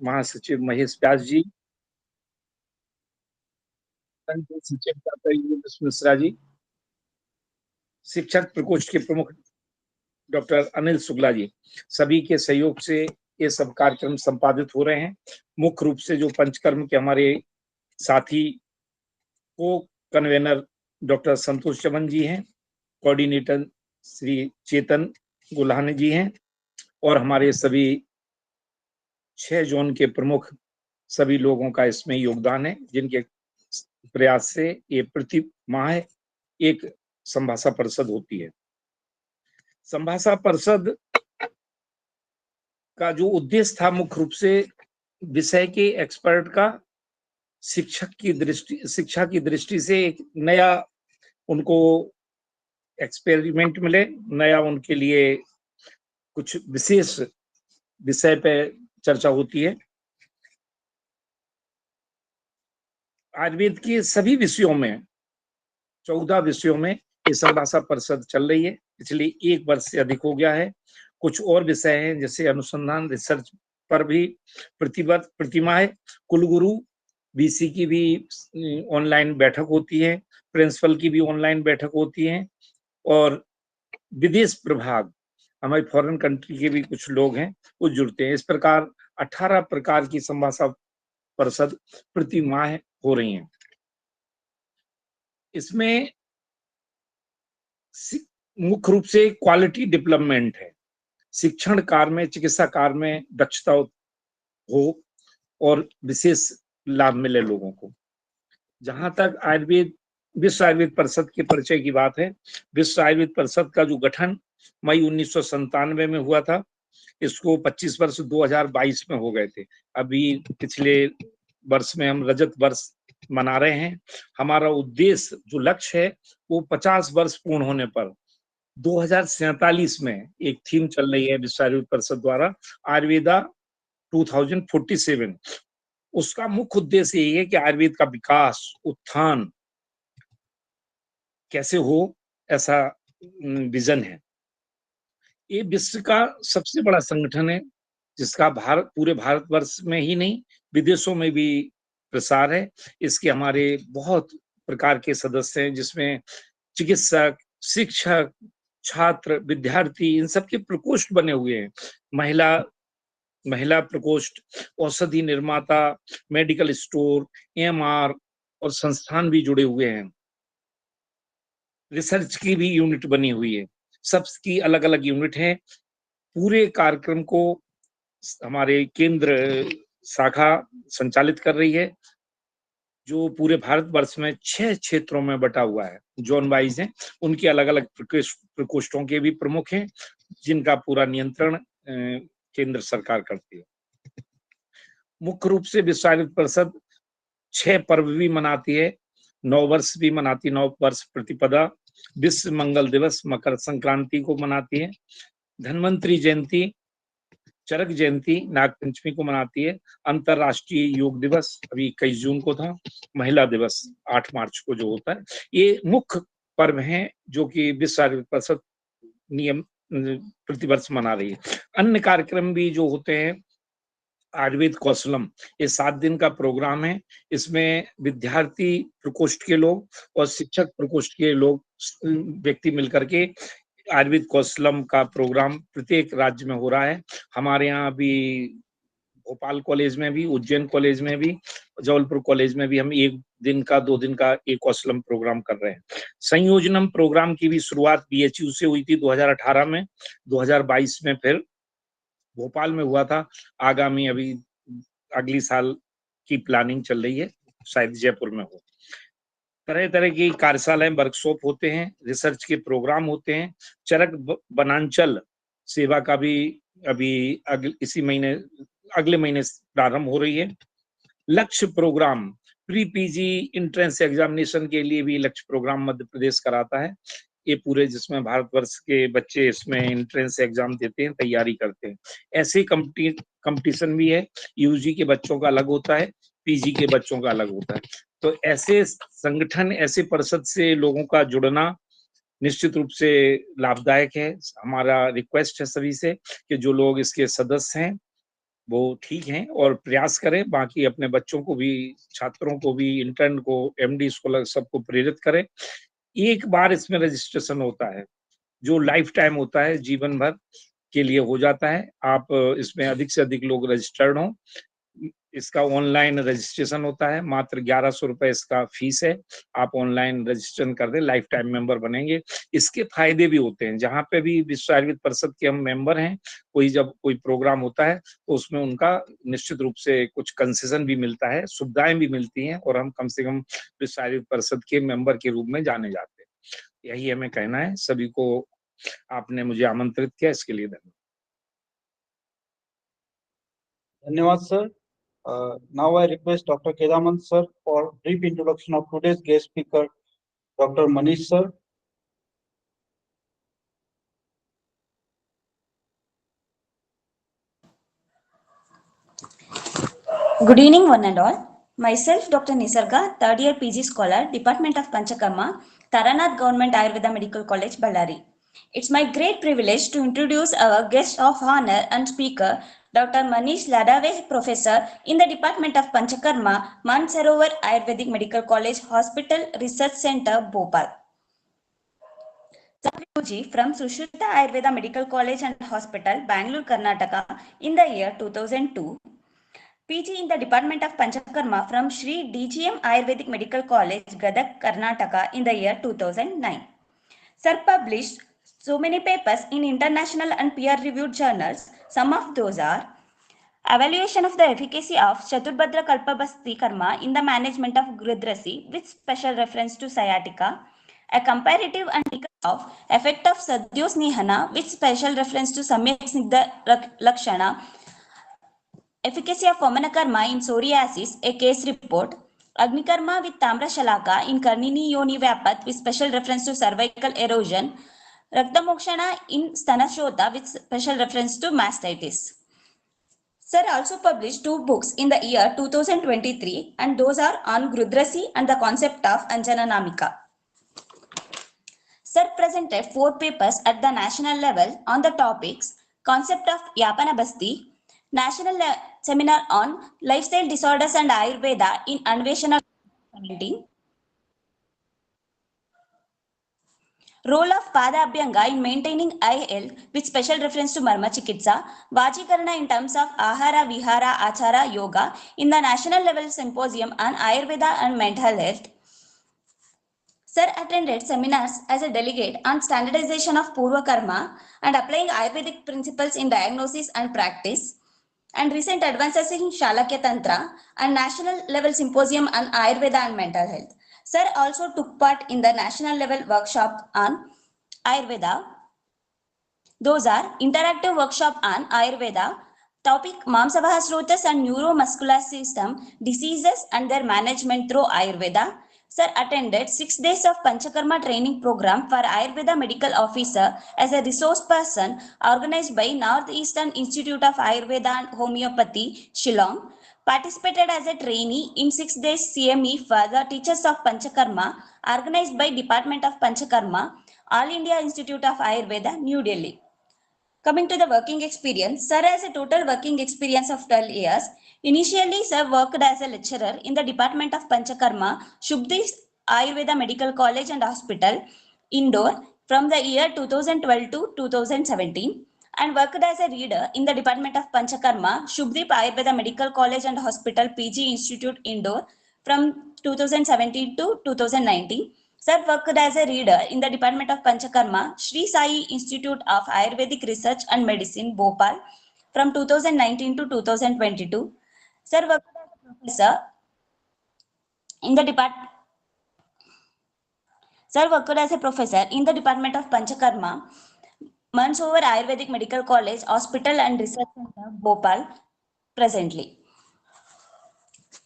महासचिव महेश व्यास जी, संघ के सचिव डॉक्टर योगेश मिश्रा जी, शिक्षक प्रकोष्ठ के प्रमुख डॉक्टर अनिल शुक्ला जी, सभी के सहयोग से ये सब कार्यक्रम संपादित हो रहे हैं। मुख्य रूप से जो पंचकर्म के हमारे साथी को कन्वेनर डॉक्टर संतोष चमन जी हैं, कोऑर्डिनेटर श्री चेतन गुल्हाने जी हैं, और हमारे सभी 6 जोन के प्रमुख सभी लोगों का इसमें योगदान है, जिनके प्रयास से ये प्रति माह एक संभाषा परिषद होती है। संभाषा परिषद का जो उद्देश्य था मुख्य रूप से विषय के एक्सपर्ट का शिक्षा की दृष्टि से एक नया उनको एक्सपेरिमेंट मिले, नया उनके लिए कुछ विशेष विषय पे चर्चा होती है। आयुर्वेद के सभी विषयों में 14 विषयों में ये संभाषा परिषद चल रही है, पिछले 1 वर्ष से अधिक हो गया है। कुछ और विषय हैं जैसे अनुसंधान रिसर्च पर भी प्रतिमाह कुलगुरु वीसी की भी ऑनलाइन बैठक होती है, प्रिंसिपल की भी ऑनलाइन बैठक होती है, और विदेश प्रभाग हमारी फॉरेन कंट्री के भी कुछ लोग हैं वो जुड़ते हैं। इस प्रकार 18 प्रकार की संभाषा परिषद प्रति माह हो रही हैं। इसमें मुख्य रूप से क्वालिटी डेवलपमेंट है, शिक्षण कार्य में, चिकित्सा कार्य में दक्षता हो और विशेष लाभ मिले लोगों को। जहां तक आयुर्वेद विश्व आयुर्वेद परिषद के परिचय की बात है, विश्व आयुर्वेद परिषद का जो गठन मई 1997 में हुआ था, इसको 25 वर्ष 2022 में हो गए थे। अभी पिछले वर्ष में हम रजत वर्ष मना रहे हैं। हमारा उद्देश्य जो लक्ष्य है वो 50 वर्ष पूर्ण होने पर 2047 में एक थीम चल रही है विश्व आयुर्वेद परिषद द्वारा, आयुर्वेदा 2047। उसका मुख्य उद्देश्य यही है कि आयुर्वेद का विकास, उत्थान कैसे हो, ऐसा विजन है। ये विश्व का सबसे बड़ा संगठन है जिसका पूरे भारतवर्ष में ही नहीं विदेशों में भी प्रसार है। इसके हमारे बहुत प्रकार के सदस्य हैं, जिसमें चिकित्सक, शिक्षक, छात्र, विद्यार्थी, इन सबके प्रकोष्ठ बने हुए हैं। महिला प्रकोष्ठ, औषधि निर्माता, मेडिकल स्टोर, एमआर और संस्थान भी जुड़े हुए हैं। रिसर्च की भी यूनिट बनी हुई है, सबकी अलग अलग यूनिट है। पूरे कार्यक्रम को हमारे केंद्र शाखा संचालित कर रही है, जो पूरे भारतवर्ष में 6 क्षेत्रों में बटा हुआ है, जोन वाइज है। उनके अलग अलग प्रकोष्ठों के भी प्रमुख हैं, जिनका पूरा नियंत्रण केंद्र सरकार करती है। मुख्य रूप से विश्व आयुर्वेद परिषद 6 पर्व भी मनाती है, 9 वर्ष भी मनाती, 9 वर्ष प्रतिपदा, विश्व मंगल दिवस मकर संक्रांति को मनाती है, धन्वंतरी जयंती, चरक जयंती नाग पंचमी को मनाती है, अंतरराष्ट्रीय योग दिवस अभी 21 जून को था, महिला दिवस 8 मार्च को जो होता है। ये मुख्य पर्व हैं जो कि विश्व आयुर्वेद परिषद नियम प्रतिवर्ष मना रही है। अन्य कार्यक्रम भी जो होते हैं, आयुर्वेद कौशलम, ये 7 दिन का प्रोग्राम है। इसमें विद्यार्थी प्रकोष्ठ के लोग और शिक्षक प्रकोष्ठ के लोग व्यक्ति मिलकर के आयुर्वेद कौशलम का प्रोग्राम प्रत्येक राज्य में हो रहा है। हमारे यहाँ भी भोपाल कॉलेज में भी, उज्जैन कॉलेज में भी, जबलपुर कॉलेज में भी हम 1 दिन का 2 दिन का एक कौशलम प्रोग्राम कर रहे हैं। संयोजनम प्रोग्राम की भी शुरुआत बीएचयू से हुई थी 2018 में, 2022 में फिर भोपाल में हुआ था। आगामी अभी अगली साल की प्लानिंग चल रही है, शायद जयपुर में हो। तरह तरह की कार्यशालाएं, वर्कशॉप होते हैं, रिसर्च के प्रोग्राम होते हैं। चरक वनांचल सेवा का भी अभी अगले महीने प्रारंभ हो रही है। Lakshya program pre PG entrance examination के लिए भी लक्ष्य प्रोग्राम मध्य प्रदेश कराता है। ये पूरे जिसमें भारतवर्ष के बच्चे इसमें एंट्रेंस एग्जाम देते हैं, तैयारी करते हैं। ऐसे कंपटीशन भी है, यूजी के बच्चों का अलग होता है, पीजी के बच्चों का अलग होता है। तो ऐसे संगठन, ऐसे परिषद से लोगों का जुड़ना निश्चित रूप से लाभदायक है। हमारा रिक्वेस्ट है सभी से कि जो लोग इसके सदस्य हैं वो ठीक हैं और प्रयास करें। बाकी अपने बच्चों को भी, छात्रों को भी, इंटर्न को, एमडी को, सबको प्रेरित करें। एक बार इसमें रजिस्ट्रेशन होता है जो लाइफ टाइम होता है, जीवन भर के लिए हो जाता है। आप इसमें अधिक से अधिक लोग रजिस्टर्ड हों। इसका ऑनलाइन रजिस्ट्रेशन होता है, मात्र 1100 रुपए इसका फीस है। आप ऑनलाइन रजिस्ट्रेशन कर दें, लाइफ टाइम मेंबर बनेंगे। इसके फायदे भी होते हैं, जहां पे भी विश्व आयुर्वेद परिषद के हम मेंबर हैं, जब कोई प्रोग्राम होता है तो उसमें उनका निश्चित रूप से कुछ कंसेशन भी मिलता है, सुविधाएं भी मिलती हैं, और हम कम से कम विश्व आयुर्वेद परिषद के मेंबर के रूप में जाने जाते हैं। यही हमें कहना है। सभी को आपने मुझे आमंत्रित किया, इसके लिए धन्यवाद। धन्यवाद sir. Now I request Dr. Kedamant sir for brief introduction of today's guest speaker, Dr. Manish sir. Good evening, one and all. Myself, Dr. Nisarga, third year PG scholar, Department of Panchakarma, Taranath Government Ayurveda Medical College, Ballari. It's my great privilege to introduce our guest of honor and speaker, Dr. Manish Ladave, Professor in the Department of Panchakarma, Mansarovar Ayurvedic Medical College Hospital Research Center, Bhopal. Satyuji from Sushruta Ayurveda Medical College and Hospital, Bangalore, Karnataka, in the year 2002. PG in the Department of Panchakarma from Sri DGM Ayurvedic Medical College, Gadag, Karnataka in the year 2009. Sir published so many papers in international and peer-reviewed journals. Some of those are evaluation of the efficacy of Chaturbhadra Kalpabhasti Karma in the management of Grudrasi with special reference to sciatica, a comparative and of effect of Sadyos Nihana with special reference to Samyak Snigdha Lakshana, efficacy of Vamanakarma in psoriasis, a case report. Agnikarma with Tamra Shalaka in Karnini Yoni Vyapat with special reference to cervical erosion. Raktamokshana in Stanashota with special reference to mastitis. Sir also published 2 books in the year 2023, and those are on Grudrasi and the concept of Anjana Namika. Sir presented 4 papers at the national level on the topics concept of Yapana Basti, National Seminar on Lifestyle Disorders and Ayurveda in Anveshana 17, role of Pada Abhyanga in maintaining eye health with special reference to Marma Chikitsa, Vajikarana in terms of Ahara, Vihara, Achara, Yoga in the national level symposium on Ayurveda and mental health. Sir attended seminars as a delegate on standardization of Purva Karma and applying Ayurvedic principles in diagnosis and practice, and recent advances in Shalakya Tantra and national level symposium on Ayurveda and mental health. Sir also took part in the national level workshop on Ayurveda. Those are interactive workshop on Ayurveda, topic Mamsavaha Srotas and neuromuscular system diseases and their management through Ayurveda. Sir attended 6 days of Panchakarma training program for Ayurveda medical officer as a resource person organized by Northeastern Institute of Ayurveda and Homeopathy, Shillong. Participated as a trainee in 6 days CME for the teachers of Panchakarma organized by Department of Panchakarma, All India Institute of Ayurveda, New Delhi. Coming to the working experience, Sir has a total working experience of 12 years. Initially, Sir worked as a lecturer in the Department of Panchakarma, Shubhdi Ayurveda Medical College and Hospital, Indore, from the year 2012 to 2017, and worked as a reader in the Department of Panchakarma, Shubhdeep Ayurveda Medical College and Hospital, PG Institute, Indore, from 2017 to 2019. Sir worked as a reader in the Department of Panchakarma, Sri Sai Institute of Ayurvedic Research and Medicine, Bhopal, from 2019 to 2022. Sir worked as a professor in the Department of Panchakarma, Mansovar Ayurvedic Medical College, Hospital and Research Center, Bhopal, presently.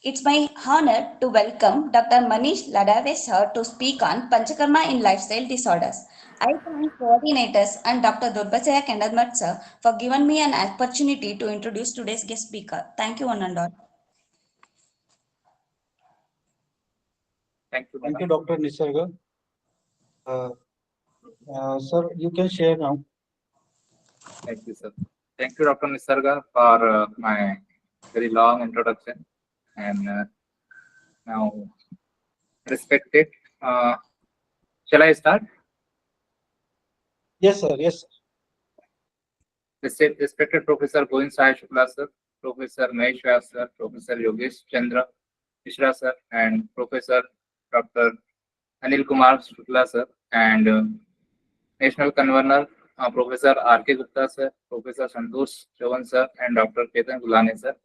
It's my honor to welcome Dr. Manish Ladave sir to speak on Panchakarma in lifestyle disorders. I thank coordinators and Dr. Durbasaya Kendadmat sir for giving me an opportunity to introduce today's guest speaker. Thank you, one and all. Thank you, Dr. Nisarga. Sir, you can share now. Thank you, sir. Thank you, Dr. Nisarga, for my very long introduction. And now, respected, shall I start? Yes, sir. Yes, sir. Respected Professor Govind Sai Shukla, sir, Professor Mahesh Vyas, sir, Professor Yogesh Chandra Mishra, sir, and Professor Dr. Anil Kumar Shukla, sir, and National Convener Professor R.K. Gupta, sir, Professor Santosh Chavan, sir, and Dr. Ketan Gulane, sir.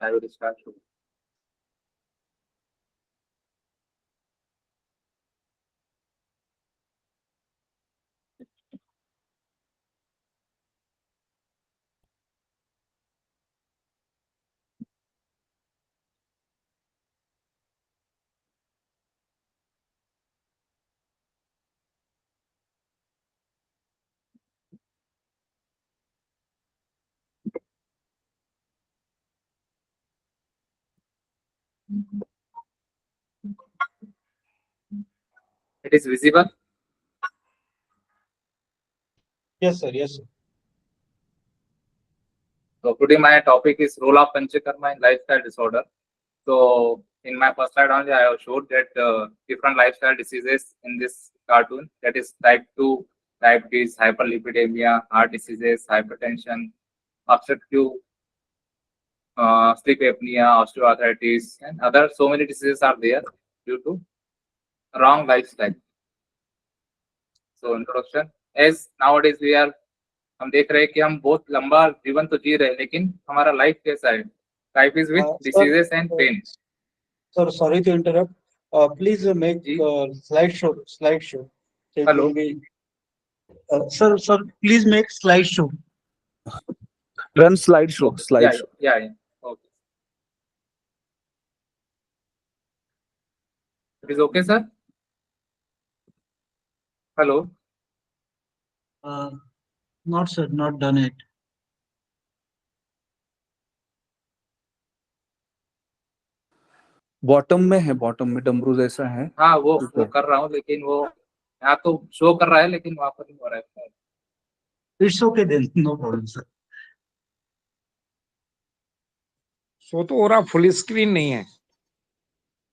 I will start. It is visible. Yes, sir. Yes, sir. So today my topic is role of Panchakarma in lifestyle disorder. So in my first slide only, I have showed that different lifestyle diseases in this cartoon. That is type 2 diabetes, hyperlipidemia, heart diseases, hypertension, obstructive sleep apnea, osteoarthritis, and other so many diseases are there due to wrong lifestyle. So introduction, as nowadays हम देख रहे हैं कि हम बहुत लंबा जीवन तो जी रहे हैं, लेकिन हमारा लाइफ कैसा है? Life is with diseases and pain. Sir, sorry to interrupt. Please make slideshow. So it Hello. will be- sir, please make slideshow. Run slideshow. Yeah. Okay. It is okay, sir? Hello. Not, sir, not done it. Bottom में है, bottom में डमरू जैसा है. हाँ, वो कर रहा हूँ, लेकिन वो यहाँ तो शो कर रहा है, लेकिन वहां पर नहीं हो रहा है. It's okay then, no problem, sir. Show तो हो रहा, फुल स्क्रीन नहीं है.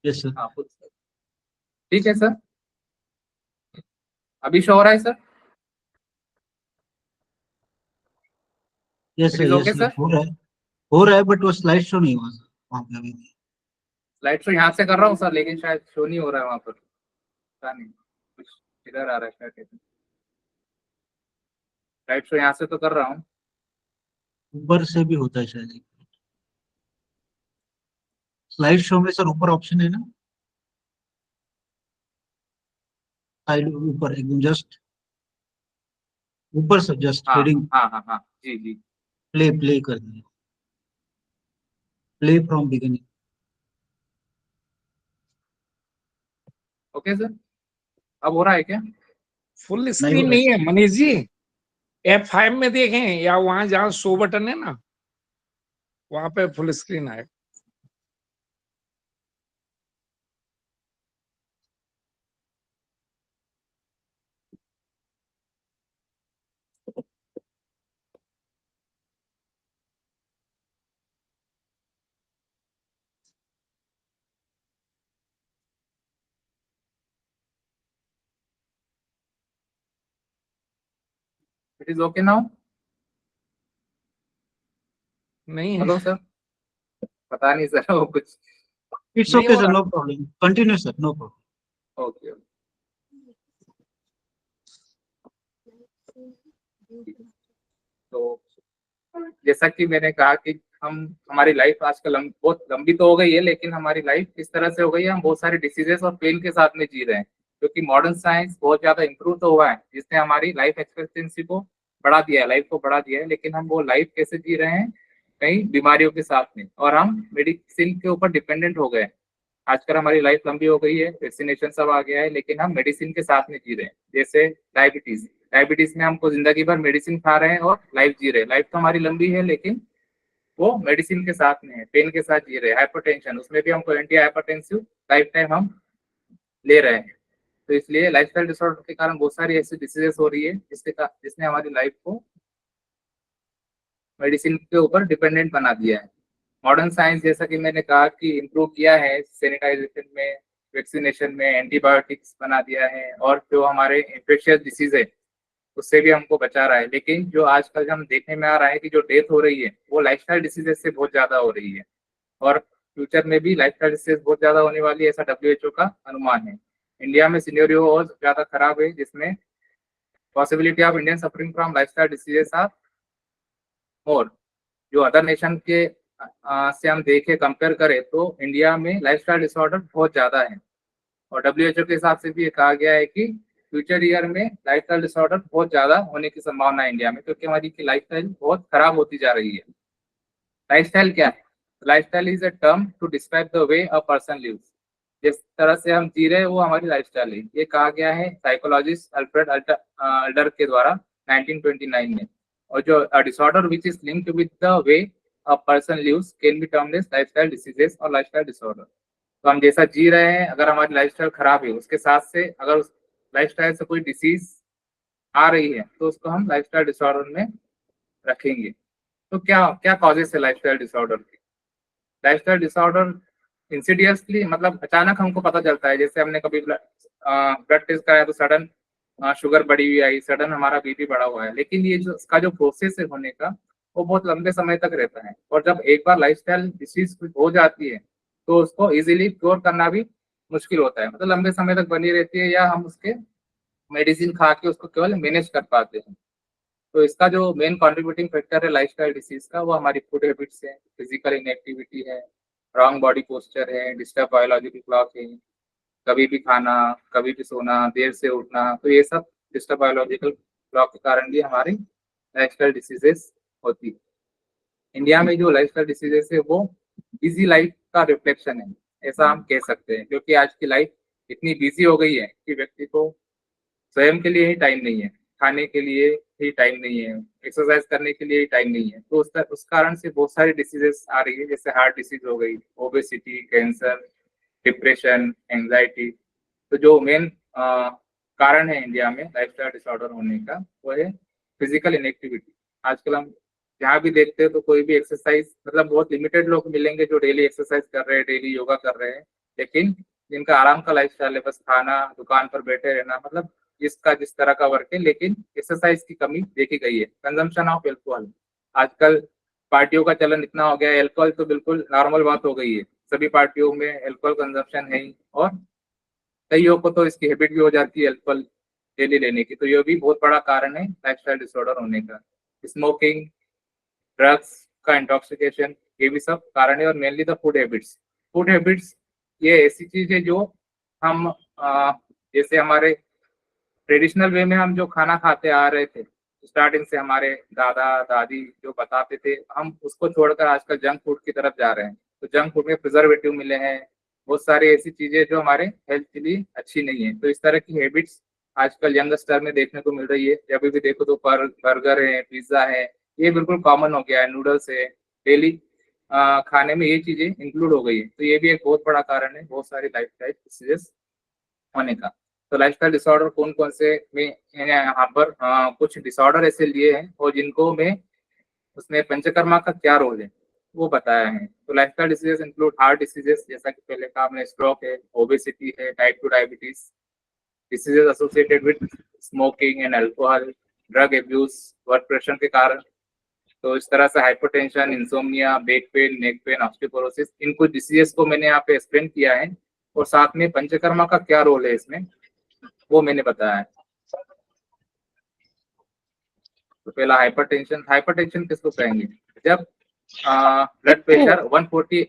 Yes, sir. हाँ, ठीक है सर. अभी शो हो रहा है sir? Yes, It sir. is Yes, okay, sir. sir? हो रहा है, but वो स्लाइड शो नहीं हुआ सर वहाँ पे अभी. स्लाइड शो यहाँ से कर रहा हूँ सर, लेकिन शायद शो नहीं हो रहा है वहां पर. पता नहीं, कुछ इधर आ रहा है शायद. स्लाइड शो यहाँ से तो कर रहा हूँ. ऊपर से भी होता है शायद. स्लाइड शो में सर ऊपर ऑप्शन है ना, साइड ऊपर एकदम जस्ट ऊपर सर, जस्ट हेडिंग. हाँ, जी. प्ले कर दिया. Play from beginning. Okay sir, अब हो रहा है क्या? फुल स्क्रीन नहीं है मनीष जी. F5 में देखें, या वहां जहाँ शो बटन है ना, वहां पे फुल स्क्रीन आएगा. It is okay now? नहीं है. हेलो सर, पता नहीं सर, वो कुछ. It's okay sir, no problem. Continue sir, no problem. Okay. तो जैसा कि मैंने कहा कि हमारी लाइफ आजकल बहुत लंबी तो हो गई है, लेकिन हमारी लाइफ इस तरह से हो गई है, हम बहुत सारे डिसीजेस और पेन के साथ में जी रहे हैं. क्योंकि मॉडर्न साइंस बहुत ज्यादा इम्प्रूव तो हुआ है, जिसने हमारी लाइफ एक्सपेक्टेंसी को बढ़ा दिया है, लाइफ को बढ़ा दिया है, लेकिन हम वो लाइफ कैसे जी रहे हैं, कई बीमारियों के साथ में, और हम मेडिसिन के ऊपर डिपेंडेंट हो गए। आजकल हमारी लाइफ लंबी हो गई है, वैक्सीनेशन सब आ गया है, लेकिन हम मेडिसिन के साथ में जी रहे हैं। जैसे डायबिटीज में हमको जिंदगी भर मेडिसिन खा रहे हैं और लाइफ जी रहे हैं। लाइफ तो हमारी लंबी है, लेकिन वो मेडिसिन के साथ में है, पेन के साथ जी रहे हैं। हाइपरटेंशन, उसमें भी हमको एंटी हाइपरटेंसिव लाइफ टाइम हम ले रहे हैं। तो इसलिए लाइफस्टाइल डिसऑर्डर के कारण बहुत सारी ऐसी डिसीजेस हो रही है जिसने हमारी लाइफ को मेडिसिन के ऊपर डिपेंडेंट बना दिया है। मॉडर्न साइंस, जैसा कि मैंने कहा, कि इम्प्रूव किया है सैनिटाइजेशन में, वैक्सीनेशन में, एंटीबायोटिक्स बना दिया है, और जो हमारे इन्फेक्शियस डिसीज है उससे भी हमको बचा रहा है। लेकिन जो आजकल हम देखने में आ रहा है कि जो डेथ हो रही है वो लाइफस्टाइल डिसीजेस से बहुत ज्यादा हो रही है, और फ्यूचर में भी लाइफस्टाइल डिसीज बहुत ज्यादा होने वाली है, ऐसा WHO का अनुमान है। इंडिया में सिनेरियो और ज्यादा खराब है, जिसमें possibility of Indian suffering from lifestyle diseases are more. जो अदर नेशन के से हम देखें, कंपेयर करें, तो इंडिया में लाइफस्टाइल डिसऑर्डर बहुत ज्यादा है, और WHO के हिसाब से भी ये कहा गया है कि फ्यूचर ईयर में लाइफस्टाइल डिसऑर्डर बहुत ज्यादा होने की संभावना है इंडिया में, क्योंकि हमारी की लाइफस्टाइल बहुत खराब होती जा रही है। लाइफस्टाइल क्या है? Lifestyle is a term to describe the way a person lives. जिस तरह से हम जी रहे हैं वो हमारी लाइफस्टाइल है, ये कहा गया है साइकोलॉजिस्ट अल्फ्रेड अल्डर के द्वारा 1929 में। और जो disorder which is linked with the way a person lives can be termed as lifestyle diseases और लाइफस्टाइल डिसऑर्डर। तो हम जैसा जी रहे हैं, अगर हमारी लाइफस्टाइल खराब है, उसके साथ से अगर उस लाइफस्टाइल से कोई डिसीज आ रही है, तो उसको हम लाइफस्टाइल डिसऑर्डर में रखेंगे। तो क्या क्या कॉजेस है लाइफस्टाइल डिसऑर्डर की? लाइफस्टाइल डिसऑर्डर इंसिडियसली, मतलब अचानक हमको पता चलता है। जैसे हमने कभी ब्लड टेस्ट कराया तो सडन शुगर बढ़ी हुई आई, सडन हमारा BP बढ़ा हुआ है, लेकिन ये जो इसका जो प्रोसेस है होने का, वो बहुत लंबे समय तक रहता है। और जब एक बार लाइफस्टाइल डिसीज हो जाती है तो उसको इजीली क्योर करना भी मुश्किल होता है, मतलब लंबे समय तक बनी रहती है, या हम उसके मेडिसिन खा के उसको केवल मैनेज कर पाते हैं। तो इसका जो मेन कंट्रीब्यूटिंग फैक्टर है लाइफस्टाइल डिसीज का, वो हमारी फूड हैबिट्स है, फिजिकल इनएक्टिविटी है, रॉन्ग बॉडी पोस्चर है, डिस्टर्ब बायोलॉजिकल क्लॉक है, कभी भी खाना, कभी भी सोना, देर से उठना, तो ये सब डिस्टर्ब बायोलॉजिकल क्लॉक के कारण भी हमारी लाइफस्टाइल डिसीजेस होती है। इंडिया में जो लाइफस्टाइल डिसीजेस है वो बिजी लाइफ का रिफ्लेक्शन है, ऐसा हम कह सकते हैं, क्योंकि आज की लाइफ इतनी बिजी हो गई है कि व्यक्ति को स्वयं के लिए ही टाइम नहीं है, खाने के लिए ही टाइम नहीं है, एक्सरसाइज करने के लिए ही टाइम नहीं है। तो उस कारण से बहुत सारी डिसीजेस आ रही है, जैसे हार्ट डिसीज हो गई, ओबेसिटी, कैंसर, डिप्रेशन, एंजाइटी। तो जो मेन कारण है इंडिया में लाइफस्टाइल डिसऑर्डर होने का, वो है फिजिकल इनएक्टिविटी। आजकल हम जहाँ भी देखते हैं तो कोई भी एक्सरसाइज, मतलब बहुत लिमिटेड लोग मिलेंगे जो डेली एक्सरसाइज कर रहे हैं, डेली योगा कर रहे हैं, लेकिन जिनका आराम का लाइफस्टाइल है, बस खाना, दुकान पर बैठे रहना, मतलब जिस तरह का वर्क है, लेकिन एक्सरसाइज की कमी देखी गई है। कंजम्पशन ऑफ एल्कोहल, आजकल पार्टियों का चलन इतना हो गया है, एल्कोहल तो बिल्कुल नॉर्मल बात हो गई है, सभी पार्टियों में एल्कोहल कंजम्पशन है ही, और कईयों को तो इसकी हैबिट भी हो जाती है एल्कोहल डेली लेने की। तो ये भी बहुत बड़ा कारण है लाइफस्टाइल डिसऑर्डर होने का। स्मोकिंग, ड्रग्स का इंटॉक्सिकेशन, ये भी सब कारण है, और मेनली द फूड हैबिट्स ये ऐसी चीज है जो हम जैसे हमारे ट्रेडिशनल वे में हम जो खाना खाते आ रहे थे, स्टार्टिंग से हमारे दादा दादी जो बताते थे, हम उसको छोड़कर आजकल जंक फूड की तरफ जा रहे हैं। तो जंक फूड में प्रिजर्वेटिव मिले हैं, बहुत सारी ऐसी चीजें जो हमारे हेल्थ के लिए अच्छी नहीं है। तो इस तरह की हैबिट्स आजकल यंगस्टर में देखने को मिल रही है। जब भी देखो तो बर्गर है, पिज्जा है, ये बिल्कुल कॉमन हो गया है, नूडल्स है, डेली खाने में ये चीजें इंक्लूड हो गई है। तो ये भी एक बहुत बड़ा कारण है बहुत सारी लाइफस्टाइल डिसीजेस होने का। तो लाइफस्टाइल डिसऑर्डर कौन कौन से में यहाँ पर कुछ डिसऑर्डर ऐसे लिए हैं, और जिनको में उसमें पंचकर्मा का क्या रोल है वो बताया है। तो lifestyle diseases include heart diseases, जैसा कि पहले कहा हमने, स्ट्रोक है, ओबेसिटी है, type 2 diabetes, diseases associated with smoking and alcohol, drug abuse, work pressure के कारण। तो इस तरह से hypertension, insomnia, back pain, neck pain, osteoporosis, इन कुछ डिसीजेस को मैंने यहाँ पे एक्सप्लेन किया है, और साथ में पंचकर्मा का क्या रोल है इसमें वो मैंने बताया है। तो पहला हाइपरटेंशन किसको कहेंगे? जब ब्लड प्रेशर 140,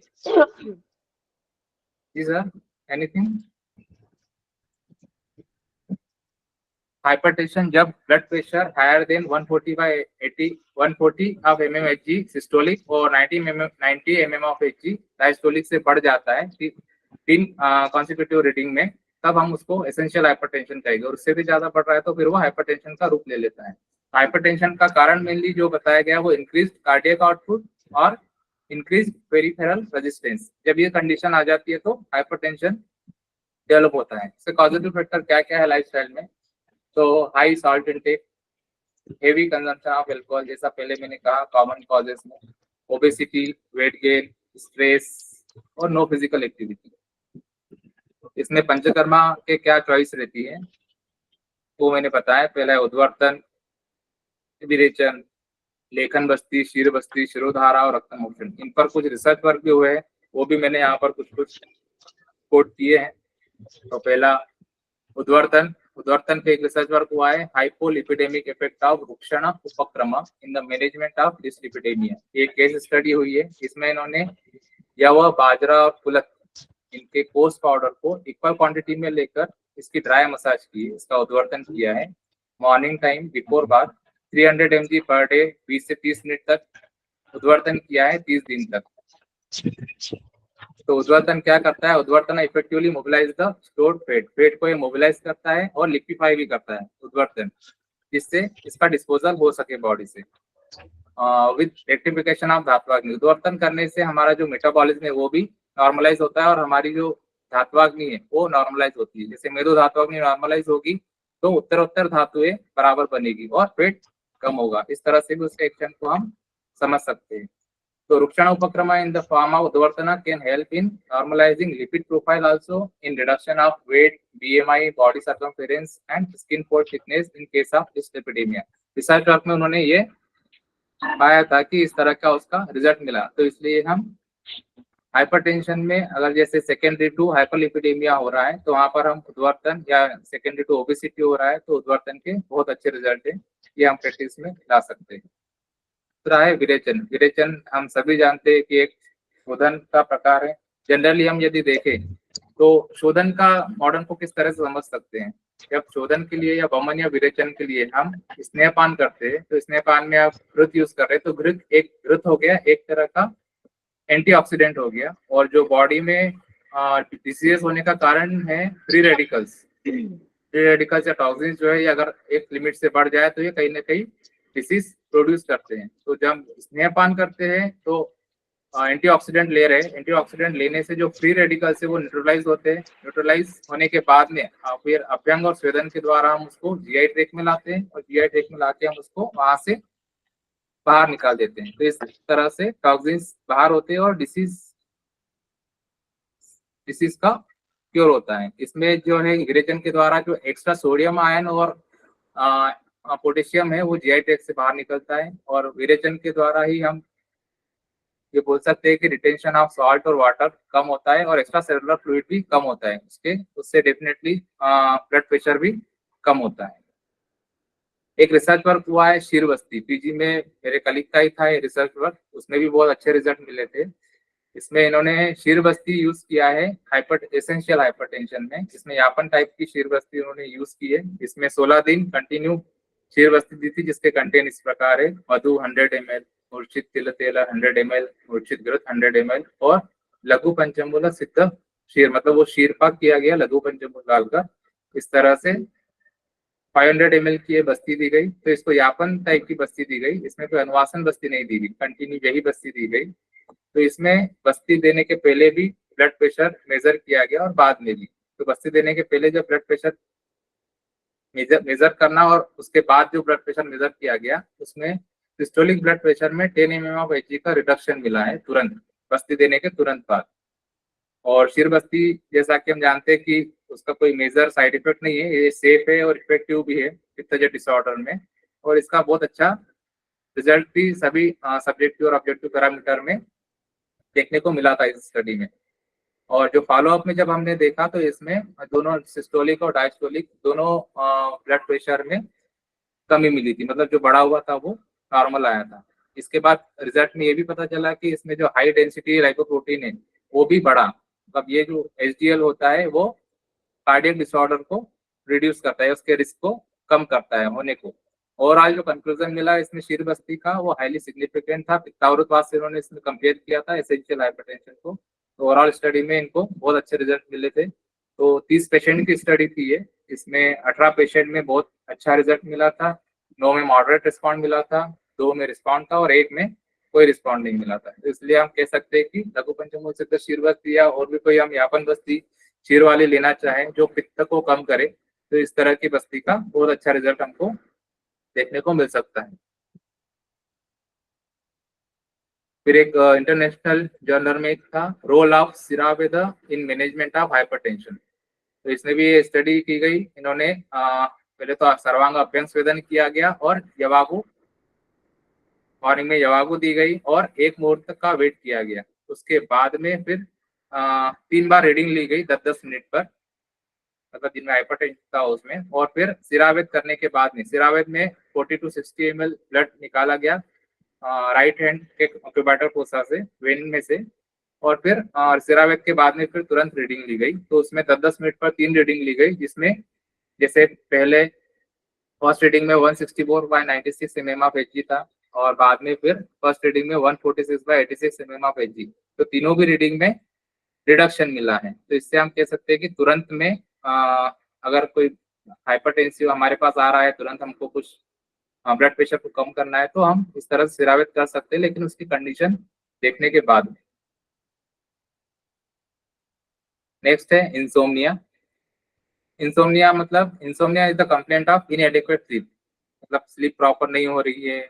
जी सर, एनीथिंग? हाइपरटेंशन जब blood pressure higher than 140/80 140 of mmHg systolic और 90 mm ऑफ Hg डायस्टोलिक से बढ़ जाता है तीन कॉन्सिक्यूटिव रीडिंग में, तब हम उसको एसेंशियल हाइपरटेंशन कहेंगे। और उससे भी ज्यादा बढ़ रहा है तो फिर वो हाइपरटेंशन का रूप ले लेता है। हाइपरटेंशन का कारण मेनली जो बताया गया वो इंक्रीज कार्डियक आउटपुट और इंक्रीज पेरिफेरल रेजिस्टेंस। जब ये कंडीशन आ जाती है तो हाइपरटेंशन डेवलप होता है। इसके कॉजेटिव फैक्टर क्या क्या है लाइफस्टाइल में? तो high salt intake, heavy consumption of alcohol, जैसा पहले मैंने कहा कॉमन कॉजेस में, ओबेसिटी, वेट गेन, स्ट्रेस और नो फिजिकल एक्टिविटी। इसमें पंचकर्मा के क्या चॉइस रहती है वो मैंने बताया। पहला है उद्वर्तन, विरेचन, लेखन बस्ती, शीर बस्ती, शिरोधारा और रक्त मोक्षण। इन पर कुछ रिसर्च वर्क भी हुए हैं, वो भी मैंने यहाँ पर कुछ कोट किए हैं। तो पहला उद्वर्तन पे एक रिसर्च वर्क हुआ है, हाइपोलिपिडेमिक इफेक्ट ऑफ रुक्षण उपक्रम in the management of dyslipidemia. एक केस स्टडी हुई है, इसमें इन्होंने यव, बाजरा और कुलथ इनके कोर्स पाउडर को इक्वल क्वांटिटी में लेकर इसकी ड्राई मसाज की, इसका उद्वर्तन किया है। Morning time before bath 300 mg per day 20 से 30 मिनट तक उद्वर्तन किया है 30 दिन तक। तो उद्वर्तन क्या करता है? उद्वर्तन effectively mobilise the stored fat को ये मोबिलाइज करता है और लिक्विफाई भी करता है उद्वर्तन, जिससे इसका डिस्पोजल हो सके बॉडी से। विद रेक्टिफिकेशन ऑफ धात्वाग्नि, उद्वर्तन करने से हमारा जो मेटाबॉलिज्म है वो भी नॉर्मलाइज होता है और हमारी जो धात्वाग्नि है वो नॉर्मलाइज होती है। जैसे मेदो धात्वाग्नि नॉर्मलाइज होगी तो उत्तर धातुएं बराबर बनेगी और फेट कम होगा। इस तरह से भी उसके एक्शन को हम समझ सकते हैं। तो रुक्षण उपक्रमा in the form of udvartana can help in normalizing lipid profile, also in reduction of weight, BMI, body circumference and skin pore thickness in case of dyslipidemia। Research work में उन्होंने ये पाया था कि इस तरह का उसका रिजल्ट मिला। तो इसलिए हम हाइपरटेंशन में अगर जैसे सेकेंडरी टू हाइपरलिपिडेमिया हो रहा है तो वहां पर हम उद्वर्तन, या सेकेंडरी टू ओबेसिटी हो रहा है तो उद्वर्तन के बहुत अच्छे रिजल्ट है, ये हम प्रैक्टिस में ला सकते हैं। दूसरा है विरेचन। विरेचन हम सभी जानते हैं कि एक शोधन का प्रकार है। जनरली हम यदि देखें तो शोधन का मॉडर्न को किस तरह से समझ सकते हैं? जब शोधन के लिए या वमन या विरेचन के लिए हम स्नेहपान करते हैं तो स्नेहपान में आप घृत यूज कर रहे हैं, तो घृत हो गया एक तरह का एंटीऑक्सीडेंट हो गया, और जो बॉडी में डिसीज होने का कारण है फ्री रेडिकल्स। फ्री रेडिकल्स या टॉक्सिन्स जो है, अगर एक लिमिट से बढ़ जाए तो ये कहीं ना कहीं डिसीज प्रोड्यूस करते हैं। तो जब स्नेहपान करते हैं तो एंटीऑक्सीडेंट ले रहे हैं, एंटीऑक्सीडेंट लेने से जो फ्री रेडिकल्स है वो न्यूट्रलाइज होते हैं। न्यूट्रलाइज होने के बाद में फिर अभ्यंग और स्वेदन के द्वारा हम उसको जीआई ट्रैक में लाते हैं, और जीआई ट्रैक में लाके हम उसको वहां से बाहर निकाल देते हैं। तो इस तरह से टॉक्सिन्स बाहर होते हैं और डिसीज का क्योर होता है। इसमें जो है विरेचन के द्वारा जो एक्स्ट्रा सोडियम आयन और पोटेशियम है वो जीआई ट्रैक्ट से बाहर निकलता है, और विरेचन के द्वारा ही हम ये बोल सकते हैं कि रिटेंशन ऑफ सॉल्ट और वाटर कम होता है और एक्स्ट्रा सेलुलर फ्लूइड भी कम होता है उससे डेफिनेटली ब्लड प्रेशर भी कम होता है। एक रिसर्च वर्क हुआ है शीर बस्ती, पीजी में मेरे कलीग का ही था ये रिसर्च वर्क, उसमें भी बहुत अच्छे रिजल्ट मिले थे। इसमें इन्होंने शीर बस्ती यूज किया है एसेंशियल हाइपरटेंशन में। इसमें यापन टाइप की शीर बस्ती उन्होंने यूज की है। इसमें 16 दिन कंटिन्यू शीर बस्ती दी थी, जिसके कंटेंट इस प्रकार है: मधु 100 ml, मूर्छित तिल तेला 100 ml, मूर्छित घृत 100 ml और लघु पंचमूल सिद्ध शीर, मतलब वो शीर पाक किया गया लघु पंचमूल डालकर। इस तरह से 500 ml की ये बस्ती दी गई। तो इसको यापन टाइप की बस्ती दी गई, इसमें कोई अनुवासन बस्ती नहीं दी गई, कंटिन्यू यही बस्ती दी गई। तो इसमें बस्ती देने के पहले भी ब्लड प्रेशर मेजर किया गया और बाद में भी। तो बस्ती देने के पहले जब ब्लड प्रेशर मेजर करना और उसके बाद जो ब्लड प्रेशर मेजर किया गया, उसमें सिस्टोलिक ब्लड प्रेशर में 10 mm ऑफ Hg का रिडक्शन मिला है तुरंत, बस्ती देने के तुरंत बाद। और शीर बस्ती जैसा कि हम जानते हैं कि उसका कोई मेजर साइड इफेक्ट नहीं है, ये सेफ है और इफेक्टिव भी है पित्तजट डिसऑर्डर में, और इसका बहुत अच्छा रिजल्ट भी सभी सब्जेक्टिव और ऑब्जेक्टिव पैरामीटर में देखने को मिला था इस स्टडी में। और जो फॉलोअप में जब हमने देखा तो इसमें दोनों सिस्टोलिक और डायस्टोलिक दोनों ब्लड प्रेशर में कमी मिली थी, मतलब जो बढ़ा हुआ था वो नॉर्मल आया था। इसके बाद रिजल्ट में ये भी पता चला कि इसमें जो हाई डेंसिटी लाइपोप्रोटीन है वो भी बढ़ा, मतलब ये जो HDL होता है वो कार्डियक डिसऑर्डर को रिड्यूस करता है, उसके रिस्क को कम करता है होने को। ओवरऑल जो कंक्लूजन मिला इसमें शीर बस्ती का वो हाईली सिग्निफिकेंट था। पित्तावृतवात से इन्होंने इसमें कंपेयर किया था एसेंशियल हाइपरटेंशन को। तो ओवरऑल स्टडी में इनको बहुत अच्छे रिजल्ट मिले थे। तो 30 पेशेंट की स्टडी थी ये, इसमें 18 पेशेंट में बहुत अच्छा रिजल्ट मिला था, 9 में मॉडरेट रिस्पॉन्ड मिला था, 2 में रिस्पॉन्ड था और 1 में कोई रिस्पॉन्ड नहीं मिला था। तो इसलिए हम कह सकते हैं कि लघु पंचमूल सिद्ध शीर बस्ती या और भी कोई हम यापन बस्ती शीर वाली लेना चाहें जो पित्त को कम करे, तो इस तरह की बस्ती का बहुत अच्छा रिजल्ट हमको देखने को मिल सकता है। फिर एक इंटरनेशनल जर्नल में एक था रोल ऑफ सिरावेद इन मैनेजमेंट ऑफ हाइपरटेंशन। तो इसमें भी स्टडी की गई। इन्होंने पहले तो सर्वांग अभ्यंग स्वेदन किया गया और यवागु मॉर्निंग में यवागु दी गई और 1 मुहूर्त का वेट किया गया। उसके बाद में फिर 3 बार रीडिंग ली गई 10-10 मिनट पर, मतलब जिनमें हाइपरटेंशन था उसमें। और फिर सिरावेद करने के बाद में सिरावेद में 40 to 60 ml ब्लड निकाला गया राइट हैंड के क्यूबाटर फोसा से, वेन में से। और फिर सिरावेद के बाद में फिर तुरंत रीडिंग ली गई। तो उसमें 10-10 मिनट पर 3 रीडिंग ली गई, जिसमें जैसे पहले फर्स्ट रीडिंग में 164/96 mmHg था और बाद में फिर फर्स्ट रीडिंग में 146/86 mmHg। तो तीनों भी रीडिंग में रिडक्शन मिला है। तो इससे हम कह सकते हैं कि तुरंत में अगर कोई हाइपरटेंसिव हमारे पास आ रहा है, तुरंत हमको कुछ ब्लड प्रेशर को कम करना है, तो हम इस तरह से सिरावेद कर सकते हैं, लेकिन उसकी कंडीशन देखने के बाद में। नेक्स्ट है इंसोम्निया। इंसोम्निया मतलब insomnia is the complaint of इनएडिक्वेट sleep, मतलब स्लीप प्रॉपर नहीं हो रही है,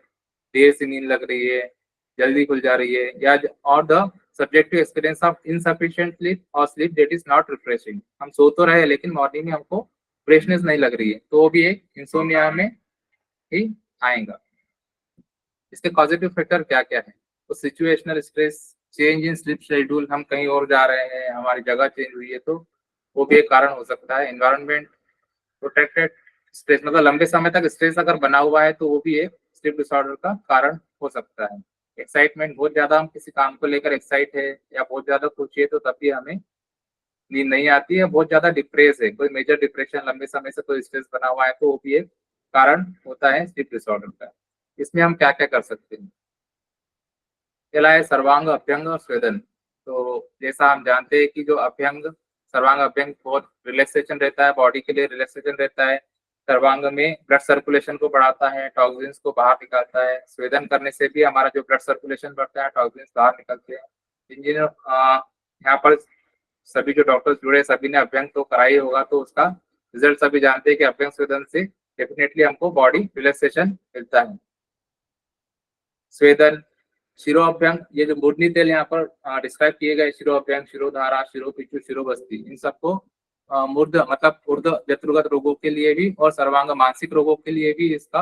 देर से नींद लग रही है, जल्दी खुल जा रही है, या और the subjective experience of insufficient sleep और sleep that is not refreshing. हम सो तो रहे लेकिन मॉर्निंग में हमको फ्रेशनेस नहीं लग रही है, तो वो भी एक इंसोम्निया में ही आएगा। इसके पॉजिटिव फैक्टर क्या क्या है? तो situational stress, change in sleep schedule, हम कहीं और जा रहे हैं, हमारी जगह चेंज हुई है, तो वो भी एक कारण हो सकता है। एनवायरनमेंट, प्रोटेक्टेड स्ट्रेस, मतलब लंबे समय तक स्ट्रेस अगर बना हुआ है तो वो भी एक स्लीप डिसऑर्डर का कारण हो सकता है। एक्साइटमेंट, बहुत ज्यादा हम किसी काम को लेकर एक्साइट है या बहुत ज्यादा खुशी है तो तब भी हमें नींद नहीं आती है। बहुत ज्यादा डिप्रेस है, कोई मेजर डिप्रेशन, लंबे समय से कोई स्ट्रेस बना हुआ है, तो वो भी एक कारण होता है स्लीप डिसऑर्डर का। इसमें हम क्या क्या कर सकते हैं? पहला है सर्वांग अभ्यंग और स्वेदन। तो जैसा हम जानते हैं कि जो अभ्यंग, सर्वांग अभ्यंग बहुत रिलैक्सेशन रहता है, बॉडी के लिए रिलैक्सेशन रहता है। सर्वांग में ब्लड सर्कुलेशन को बढ़ाता है, टॉक्सिन्स को बाहर निकालता है। स्वेदन करने से भी हमारा जो ब्लड सर्कुलेशन बढ़ता है, टॉक्सिन्स बाहर निकलते हैं। यहाँ पर सभी जो डॉक्टर्स जुड़े सभी ने अभ्यंग तो करा ही होगा, तो उसका रिजल्ट सभी जानते हैं कि अभ्यंग स्वेदन से डेफिनेटली हमको बॉडी रिलैक्सेशन मिलता है। स्वेदन, शिरोअभ्यंग, ये जो मूर्धनि तेल यहाँ पर डिस्क्राइब किए गए, शिरोअभ्यंग, शिरोधारा, शिरोपिचु, शिरोबस्ती, इन सबको मूर्ध मतलब ऊर्ध जत्रुगत रोगों के लिए भी और सर्वांग मानसिक रोगों के लिए भी इसका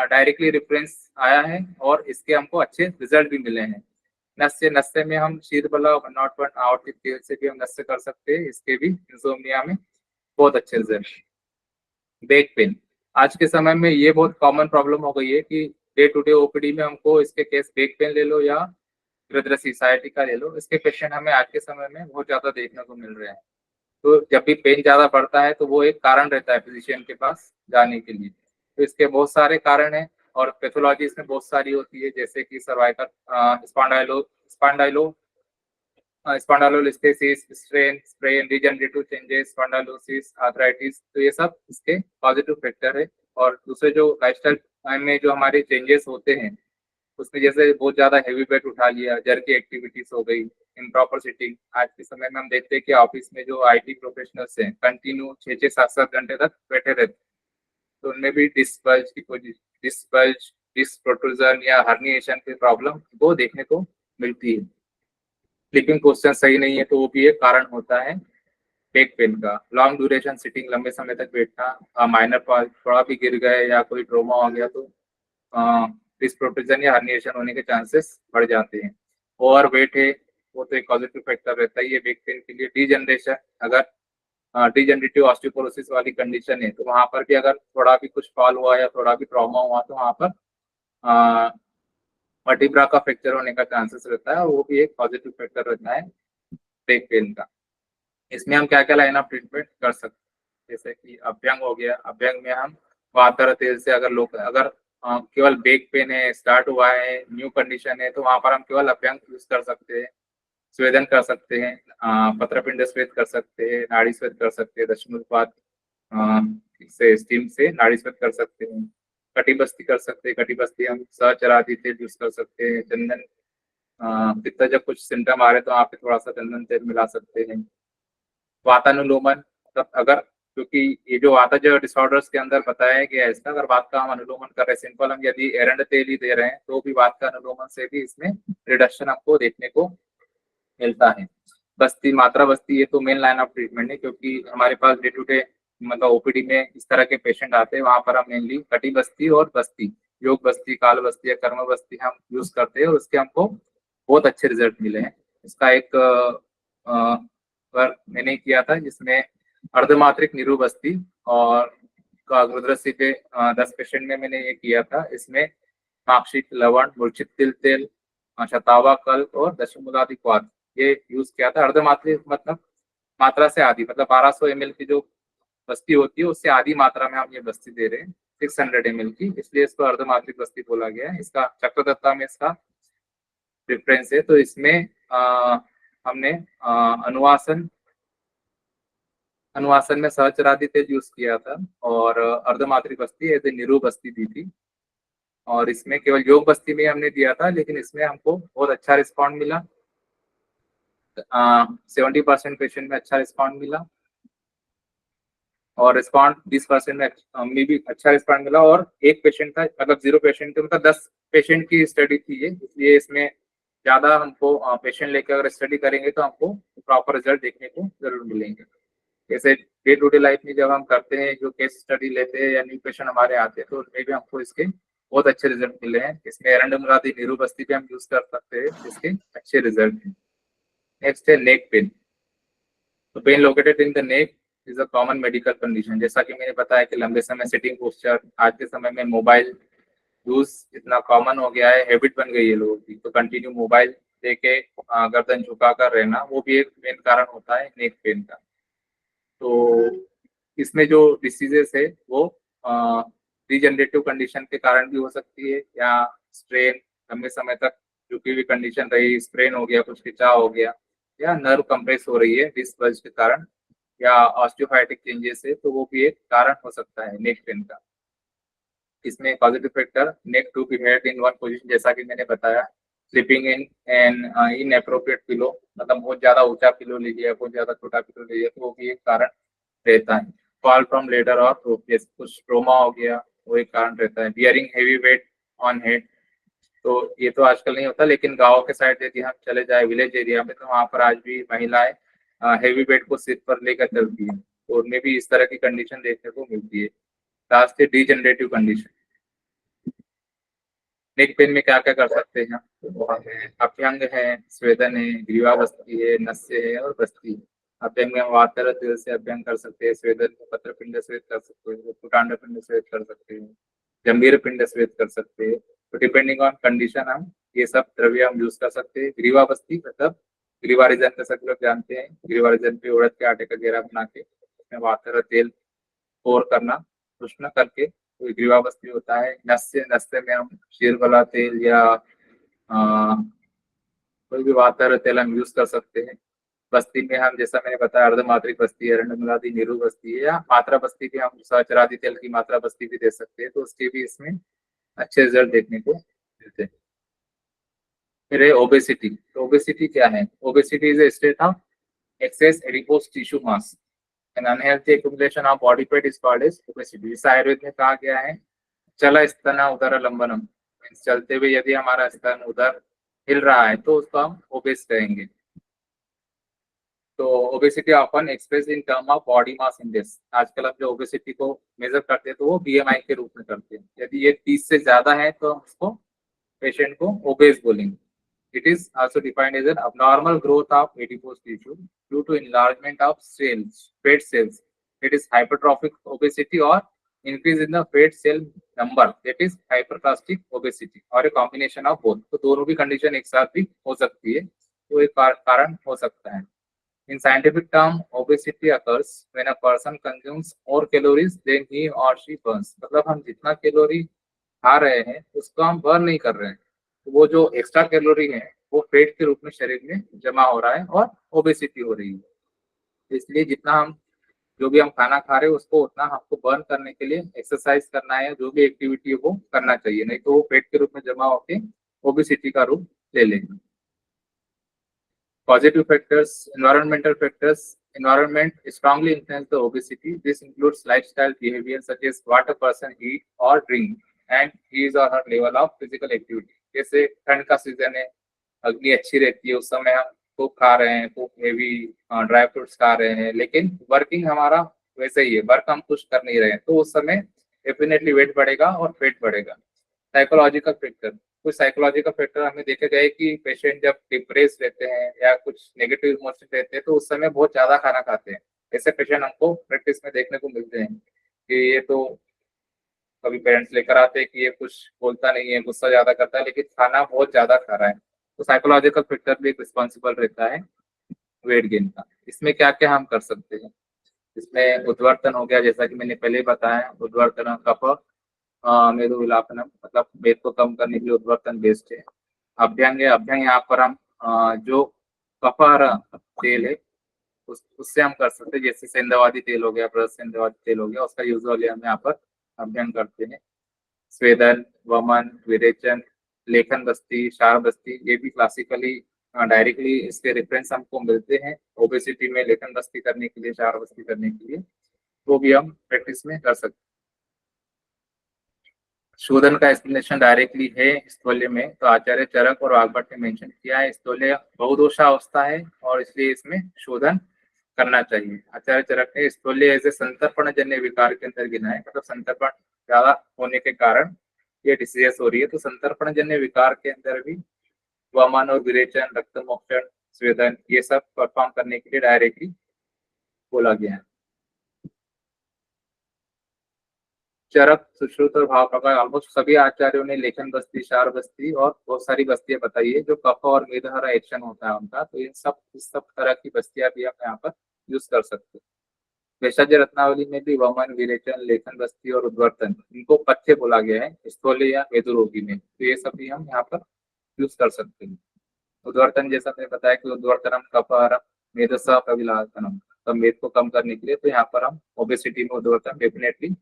डायरेक्टली रेफरेंस आया है और इसके हमको अच्छे रिजल्ट भी मिले हैं। नस्य में हम शीतबला 101 आवर्तिक तेल से भी हम नस्य कर सकते हैं, इसके भी इंसोम्निया में बहुत अच्छे रिजल्ट। बैक पेन, आज के समय में ये बहुत कॉमन प्रॉब्लम हो गई है कि डे टू डे ओपीडी में हमको इसके केस बैक पेन ले लो या हृदय साइटिका ले लो, इसके पेशेंट हमें आज के समय में बहुत ज्यादा देखने को मिल रहे हैं। तो जब भी पेन ज्यादा बढ़ता है तो वो एक कारण रहता है फिजिशियन के पास जाने के लिए। तो इसके बहुत सारे कारण हैं और पैथोलॉजी इसमें बहुत सारी होती है, जैसे कि cervical spondylolisthesis, strain, sprain, regenerative changes, spondylosis, arthritis, तो ये सब इसके पॉजिटिव फैक्टर है। और दूसरे जो लाइफस्टाइल में जो हमारे चेंजेस होते हैं उसमें जैसे बहुत ज्यादा हेवी वेट उठा लिया, जर की एक्टिविटीज हो गई, इम्प्रॉपर सिटिंग। आज के समय में हम देखते हैं कि ऑफिस में जो आईटी प्रोफेशनल्स हैं कंटिन्यू 6-6, 7-7 घंटे तक बैठे रहते, तो उनमें भी डिस्क बल्ज, डिस्क प्रोट्रूजन या हर्निएशन की प्रॉब्लम वो देखने को मिलती है। स्लीपिंग पोस्चर सही नहीं है तो वो भी एक कारण होता है बैक पेन का। लॉन्ग ड्यूरेशन सिटिंग, लंबे समय तक बैठना, माइनर पार्ट थोड़ा भी गिर गए या कोई ट्रोमा हो गया तो डिस्क प्रोट्रूजन या हर्निएशन होने के चांसेस बढ़ जाते हैं। ओवर वेट है वो तो एक पॉजिटिव फैक्टर रहता है ये बैक पेन के लिए। डीजनरेशन, अगर डीजनरेटिव ऑस्टियोपोरोसिस वाली कंडीशन है तो वहां पर भी अगर थोड़ा भी कुछ फॉल हुआ या थोड़ा भी ट्रॉमा हुआ तो वहां पर वर्टिब्रा का फ्रैक्चर होने का चांसेस रहता है, वो भी एक पॉजिटिव फैक्टर रहता है बैक पेन का। इसमें हम क्या क्या लाइन ऑफ ट्रीटमेंट कर सकते हैं? जैसे कि अभ्यंग हो गया, अभ्यंग में हम वातर तेल से अगर केवल बैक पेन है, स्टार्ट हुआ है, न्यू कंडीशन है, तो वहां पर हम केवल अभ्यंग यूज कर सकते हैं, स्वेदन कर सकते हैं, पत्रपिंड स्वेद कर सकते हैं, नाड़ी स्वेद कर सकते हैं, दशमलपात से स्टीम से नाड़ी स्वेद कर सकते हैं, कटिबस्ती कर सकते हैं। कटिबस्ती हम सहचरादि तेल यूज कर सकते हैं, चंदन पित्त जब कुछ सिम्टम आ रहे तो वहाँ पे थोड़ा सा चंदन तेल मिला सकते हैं। वातानुलोमन, तब अगर क्योंकि ये जो वाता जो डिसऑर्डर्स के अंदर बताया गया है इसका, अगर वात का हम अनुलोमन कर रहे हैं, सिंपल हम यदि एरंड तेल ही दे रहे हैं तो भी वात का अनुलोमन से भी इसमें रिडक्शन आपको देखने को मिलता है। बस्ती, मात्रा बस्ती, ये तो मेन लाइन ऑफ ट्रीटमेंट है, क्योंकि हमारे पास डे टू डे मतलब ओपीडी में इस तरह के पेशेंट आते हैं, वहां पर हम मेनली कटी बस्ती और बस्ती, योग बस्ती, काल बस्ती या कर्म बस्ती हम यूज करते हैं और उसके हमको बहुत अच्छे रिजल्ट मिले हैं। इसका एक वर्क मैंने किया था जिसमें अर्धमात्रिक निरू बस्ती और रुद्रसी पे 10 पेशेंट में मैंने ये किया था। इसमें माक्षिक, लवण, मूर्छित तिल तेल, शतावा कल और दशमूलादि क्वाथ ये यूज किया था। अर्धमात्रिक मतलब मात्रा से आधी, मतलब 1200 ml की जो बस्ती होती है उससे आधी मात्रा में हम ये बस्ती दे रहे हैं, 600 ml की, इसलिए इसको अर्धमात्रिक बस्ती बोला गया है। इसका चक्रदत्ता में इसका डिफरेंस है। तो इसमें हमने अनुवासन में सहचरादि तेल यूज किया था और अर्धमात्रिक बस्ती ऐसे निरू बस्ती दी थी, और इसमें केवल योग बस्ती में हमने दिया था, लेकिन इसमें हमको बहुत अच्छा रिस्पॉन्ड मिला। 70% पेशेंट में अच्छा रिस्पॉन्ड मिला और रिस्पॉन्ड 20% में भी अच्छा रिस्पॉन्ड मिला, और एक पेशेंट था, मतलब 0 पेशेंट थे, मतलब 10 पेशेंट की स्टडी थी ये, इसलिए इसमें ज्यादा हमको पेशेंट लेकर अगर स्टडी करेंगे तो हमको प्रॉपर रिजल्ट देखने को जरूर मिलेंगे। जैसे डे टू डे लाइफ में जब हम करते हैं, जो केस स्टडी लेते हैं या न्यू पेशेंट हमारे आते हैं, तो उसमें भी हमको इसके बहुत अच्छे रिजल्ट मिले हैं। इसमें एरंडमुलादि निरू बस्ती भी हम यूज कर सकते हैं, जिसके अच्छे रिजल्ट हैं। नेक्स्ट है नेक पेन। तो pain located in the neck is a common medical condition. जैसा कि मैंने बताया कि लंबे समय सिटिंग पोस्चर, आज के समय में मोबाइल यूज इतना कॉमन हो गया है, हैबिट बन गई है लोगों की, तो कंटिन्यू मोबाइल देके गर्दन झुका कर रहना, वो भी एक मेन कारण होता है नेक पेन का। तो इसमें जो डिसीजेस है वो डिजेनरेटिव कंडीशन के कारण भी हो सकती है, या स्ट्रेन, लंबे समय तक झुकी हुई कंडीशन रही, स्ट्रेन हो गया, कुछ खिंचाव हो गया, या नर्व कंप्रेस हो रही है डिस्क बल्ज के कारण, या ऑस्टियोफाइटिक चेंजेस है, तो वो भी एक कारण हो सकता है नेक पेन का। इसमें positive factor, neck to be head in one position, जैसा कि मैंने बताया, sleeping in an inappropriate pillow, मतलब बहुत ज्यादा ऊंचा पिलो ले लिया, बहुत ज्यादा छोटा पिलो ले लिया, तो वो भी एक कारण रहता है। फॉल फ्रॉम लेडर और रोप, जैसे कुछ ट्रोमा हो गया, वो एक कारण रहता है। Bearing heavy weight on head, तो ये तो आजकल नहीं होता, लेकिन गाँव के साइड यदि हम चले जाए विलेज एरिया में, तो वहाँ पर आज भी महिलाएं हेवी वेट को सिर पर लेकर चलती है, तो उनमें भी इस तरह की कंडीशन देखने को मिलती है। लास्ट है डिजेनरेटिव कंडीशन। नेक पेन में क्या क्या कर सकते हैं? अभ्यंग है, स्वेदन है, ग्रीवावस्थी है, नस्य है और बस्ती है। अभ्यंग में हम वातर तेल से अभ्यंग कर सकते हैं, स्वेदन में पत्रपिंड स्वेद कर सकते हैं, कुटांड पिंड स्वेद कर सकते हैं, गंभीर पिंड स्वेद कर सकते हैं। तो डिपेंडिंग ऑन कंडीशन हम ये सब द्रव्य हम यूज कर सकते हैं। ग्रीवावस्थी मतलब ग्रीवा रीजन का सभी लोग जानते हैं, ग्रीवा रीजन पे उड़द के आटे का घेरा बना के उसमें वातर तेल पोर करना, उष्ण करके, तो ग्रीवावस्थी होता है। नस्य में हम शीरबला तेल या कोई भी वातर तेल हम यूज कर सकते हैं। बस्ती में हम, जैसा मैंने बताया, अर्धमात्रिक बस्ती, एरंडमुलादि निरू बस्ती है, या मात्रा बस्ती भी हम सहचरादि तेल की मात्रा बस्ती भी दे सकते हैं, तो उसके भी इसमें अच्छे रिजल्ट देखने को मिलते हैं। फिर ओबेसिटी। तो ओबेसिटी क्या है? Obesity is a state of excess adipose tissue mass, an unhealthy accumulation of body fat is called as obesity। इस आयुर्वेद में कहा गया है चला स्तन उदर लंबनम, चलते हुए यदि हमारा स्तन उदर हिल रहा है तो उसको हम ओबेस कहेंगे। तो obesity often express in term of body mass index. आजकल अब जो ओबेसिटी को मेजर करते हैं तो वो बीएमआई के रूप में करते हैं। यदि ये 30 से ज्यादा है तो हम उसको पेशेंट को ओबेस बोलेंगे। It is also defined as an abnormal growth of adipose tissue due to enlargement of cells, fat cells. It is hypertrophic obesity or increase in the fat cell number, that is hyperplastic obesity, और a combination of both। तो दोनों भी condition एक साथ भी हो सकती है, तो एक कारण हो सकता है। In scientific term, obesity occurs when a person consumes more calories than he or she burns. मतलब हम जितना कैलोरी खा रहे हैं उसको हम बर्न नहीं कर रहे हैं, तो वो जो एक्स्ट्रा कैलोरी है वो फैट के रूप में शरीर में जमा हो रहा है और ओबेसिटी हो रही है। इसलिए जितना हम जो भी हम खाना खा रहे हैं उसको उतना हमको बर्न करने के लिए एक्सरसाइज करना है, जो भी एक्टिविटी है वो करना चाहिए, नहीं तो वो फैट के रूप में जमा होकर ओबेसिटी का रूप ले लेंगे। Positive factors, environmental factors. Environment strongly influence the obesity. This includes lifestyle behavior such as what a person eat or drink and his or her level of physical activity. जैसे ठंड का सीजन है, अग्नि अच्छी रहती है, उस समय हम खूब खा रहे हैं, खूब हेवी ड्राई फ्रूट्स खा रहे हैं, लेकिन वर्किंग हमारा वैसे ही है, वर्क हम कुछ कर नहीं रहे हैं, तो उस समय डेफिनेटली वेट बढ़ेगा और फेट बढ़ेगा। साइकोलॉजिकल फैक्टर, कुछ साइकोलॉजिकल फैक्टर हमें देखे गए कि पेशेंट जब डिप्रेस रहते हैं या कुछ नेगेटिव इमोशन रहते हैं तो उस समय बहुत ज्यादा खाना खाते हैं। ऐसे पेशेंट हमको प्रैक्टिस में देखने को मिलते हैं कि ये तो कभी पेरेंट्स लेकर आते हैं कि ये कुछ बोलता नहीं है, गुस्सा ज्यादा करता है, लेकिन खाना बहुत ज्यादा खा रहा है। तो साइकोलॉजिकल फैक्टर भी एक रिस्पॉन्सिबल रहता है वेट गेन का। इसमें क्या क्या हम कर सकते हैं, इसमें उद्वर्तन हो गया, जैसा कि मैंने पहले बताया, उद्वर्तन कफ मेरु विलापनम, मतलब वेट को कम करने के लिए उद्वर्तन बेस्ट है। अभ्यंग है, अभ्यंग यहाँ पर हम जो कफार तेल है उससे हम कर सकते हैं, जैसे सेंधावादी तेल हो गया, ब्रश सेंधावादी तेल हो गया, उसका यूजुअली हम यहाँ पर अभ्यंग करते हैं। स्वेदन, वमन, विरेचन, लेखन बस्ती, शार बस्ती, ये भी क्लासिकली डायरेक्टली इसके रेफरेंस हमको मिलते हैं ओबेसिटी में, लेखन बस्ती करने के लिए, शार बस्ती करने के लिए, वो भी हम प्रैक्टिस में कर सकते हैं। शोधन का एक्सप्लेनेशन डायरेक्टली है स्थूल्य में, तो आचार्य चरक और वाग्भट ने मेंशन किया है स्थूल्य बहुदोषा अवस्था है और इसलिए इसमें शोधन करना चाहिए। आचार्य चरक ने स्थूल्य ऐसे संतर्पण जन्य विकार के अंदर गिना है, मतलब संतर्पण ज्यादा होने के कारण ये डिसीजेस हो रही है, तो संतर्पण जन्य विकार के अंदर भी वमन और विरेचन, रक्तमोक्षण, स्वेदन, ये सब परफॉर्म करने के लिए डायरेक्टली बोला गया है। चरक, सुश्रुत और भाव प्रकार, ऑलमोस्ट सभी आचार्यों ने लेखन बस्ती, शार बस्ती और बहुत सारी बस्तियां बताई है जो कफ और मेदहरा एक्शन होता है उनका, तो इन सब तरह की बस्तियां भी हम यहाँ पर यूज कर सकते हैं। भेषज रत्नावली में भी वमन, विरेचन, लेखन बस्ती और उद्वर्तन, इनको पथ्य बोला गया है स्थूल्य या मेदुरोगी में, तो ये सब भी हम यहाँ पर यूज कर सकते हैं। उद्वर्तन जैसा मैंने बताया कि उद्वर्तनम कफहरम मेदसा कविलासनम, तो मेद को कम करने के लिए, तो यहाँ पर हम ओबेसिटी में उद्वर्तन डेफिनेटली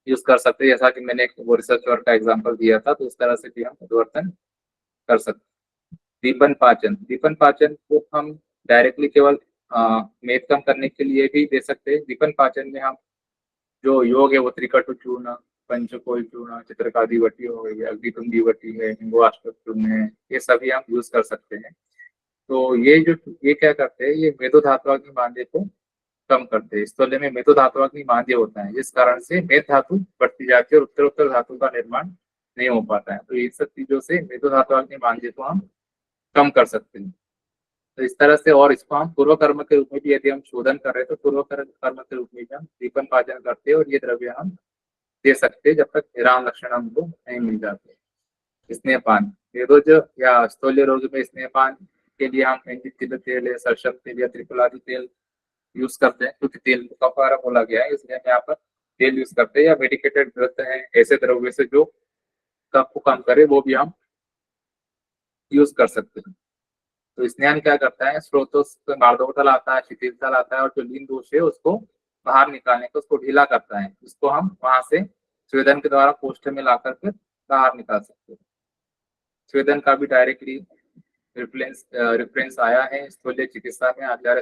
यूज कर सकते हैं, जैसा कि मैंने एक वो रिसर्च वर्क का एग्जांपल दिया था, तो इस तरह से भी हम उद्वर्तन कर सकते हैं। दीपन पाचन, दीपन पाचन को हम डायरेक्टली केवल मेद कम करने के लिए भी दे सकते हैं। दीपन पाचन में हम जो योग है वो त्रिकटु चूर्ण, पंचकोल चूर्ण, चित्रकादि वटी हो गई, अग्निकुंडी वटी है, हिंगोष्टक चूर्ण है, ये सभी हम यूज कर सकते हैं। तो ये क्या करते हैं, ये मेदो धात्वाग्नि मांद्य को कम करते हैं। स्थूल्य में मेदो धात्वाग्नि मांद्य होता है, जिस कारण से मेद धातु बढ़ती जाती है और उत्तर उत्तर धातु का निर्माण नहीं हो पाता है, तो ये सब चीजों से मेदो धात्वाग्नि मांद्य को हम कम कर सकते हैं। तो इस तरह से, और इसको हम पूर्व कर्म के रूप में भी यदि हम शोधन कर रहे हैं तो पूर्व कर्म के रूप में भी हम दीपन पाचन करते हैं और ये द्रव्य हम दे सकते हैं जब तक निराम लक्षण हमको नहीं मिल जाते। स्नेहपान, वेदोज या स्थूल्य रोग में स्नेहपान के लिए हम तिल तेल या सरसम तेल या त्रिफलादि तेल यूज करते हैं, क्योंकि तेल का कफारा बोला गया है, इसलिए हम यहाँ पर तेल यूज करते हैं। या मेडिकेटेड द्रव्य है, ऐसे द्रव्य से जो कफ को कम करे, वो भी हम यूज कर सकते हैं। तो स्नान क्या करता है, स्रोतों से मार्दवतल आता है, शिथिलता आता है और जो लीन दोष है उसको बाहर निकालने को, उसको ढीला करता है, उसको हम वहां से स्वेदन के द्वारा कोष्ठ में लाकर के बाहर निकाल सकते हैं। स्वेदन का भी डायरेक्टली रेफरेंस आया है स्थूल्य चिकित्सा में। आचार्य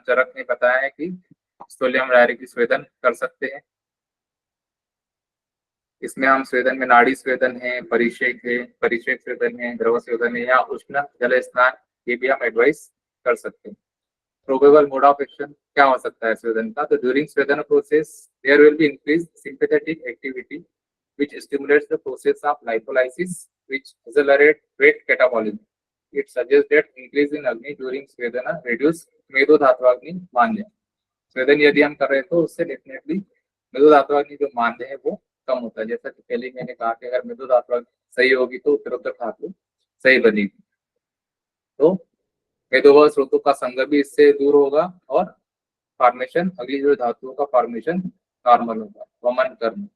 चरक ने बताया है कि स्थूल्य हम डायरेक्टली स्वेदन कर सकते हैं। इसमें हम स्वेदन में नाड़ी स्वेदन है, परिषेक स्वेदन है, द्रव स्वेदन है या उष्ण जल स्नान, ये भी हम एडवाइस कर सकते हैं। प्रोबेबल मोड ऑफ एक्शन क्या हो सकता है स्वेदन का, तो ड्यूरिंग स्वेदन process there will be increase sympathetic activity which stimulates the process of lipolysis which accelerate weight catabolism. It suggests that increase in agni during svedana reduce मेदो धात्वाग्नि मांद्य। स्वेदन यदि हम कर रहे हैं तो उससे डेफिनेटली मेदो धात्वाग्नि जो मांद्य है वो कम होता है। जैसा कि पहले मैंने कहा कि अगर मेदो धात्वाग्नि सही होगी तो उत्तरोत्तर धातु सही बनेगी। तो मेदोवा स्रोतों का संग भी इससे दूर होगा और फॉर्मेशन अगली जो धातुओं का फॉर्मेशन नॉर्मल होगा। वमन कर्म,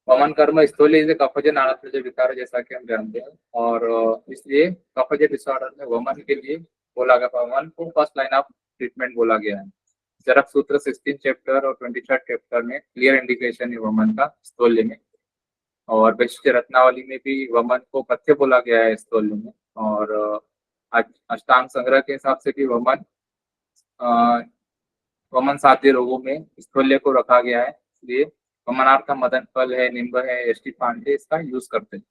वमन कर्म स्थूल कफजन आनंद विकार जैसा कि हम जानते हैं, और इसलिए कफज डिसऑर्डर में वमन के लिए बोला गया, वमन को फर्स्ट लाइन ऑफ ट्रीटमेंट बोला गया है। चरक सूत्र 16 चैप्टर और 23 चैप्टर में क्लियर इंडिकेशन है वमन का स्थूल्य में, और वैशिष्ट रत्नावली में भी वमन को पथ्य बोला गया है स्थूल्य में, और अष्टांग संग्रह के हिसाब से भी वमन साध्य रोगों में स्थूल्य को रखा गया है, इसलिए वमनार्थ मदन फल है, निम्ब है, एसटी पांडे इसका यूज करते हैं।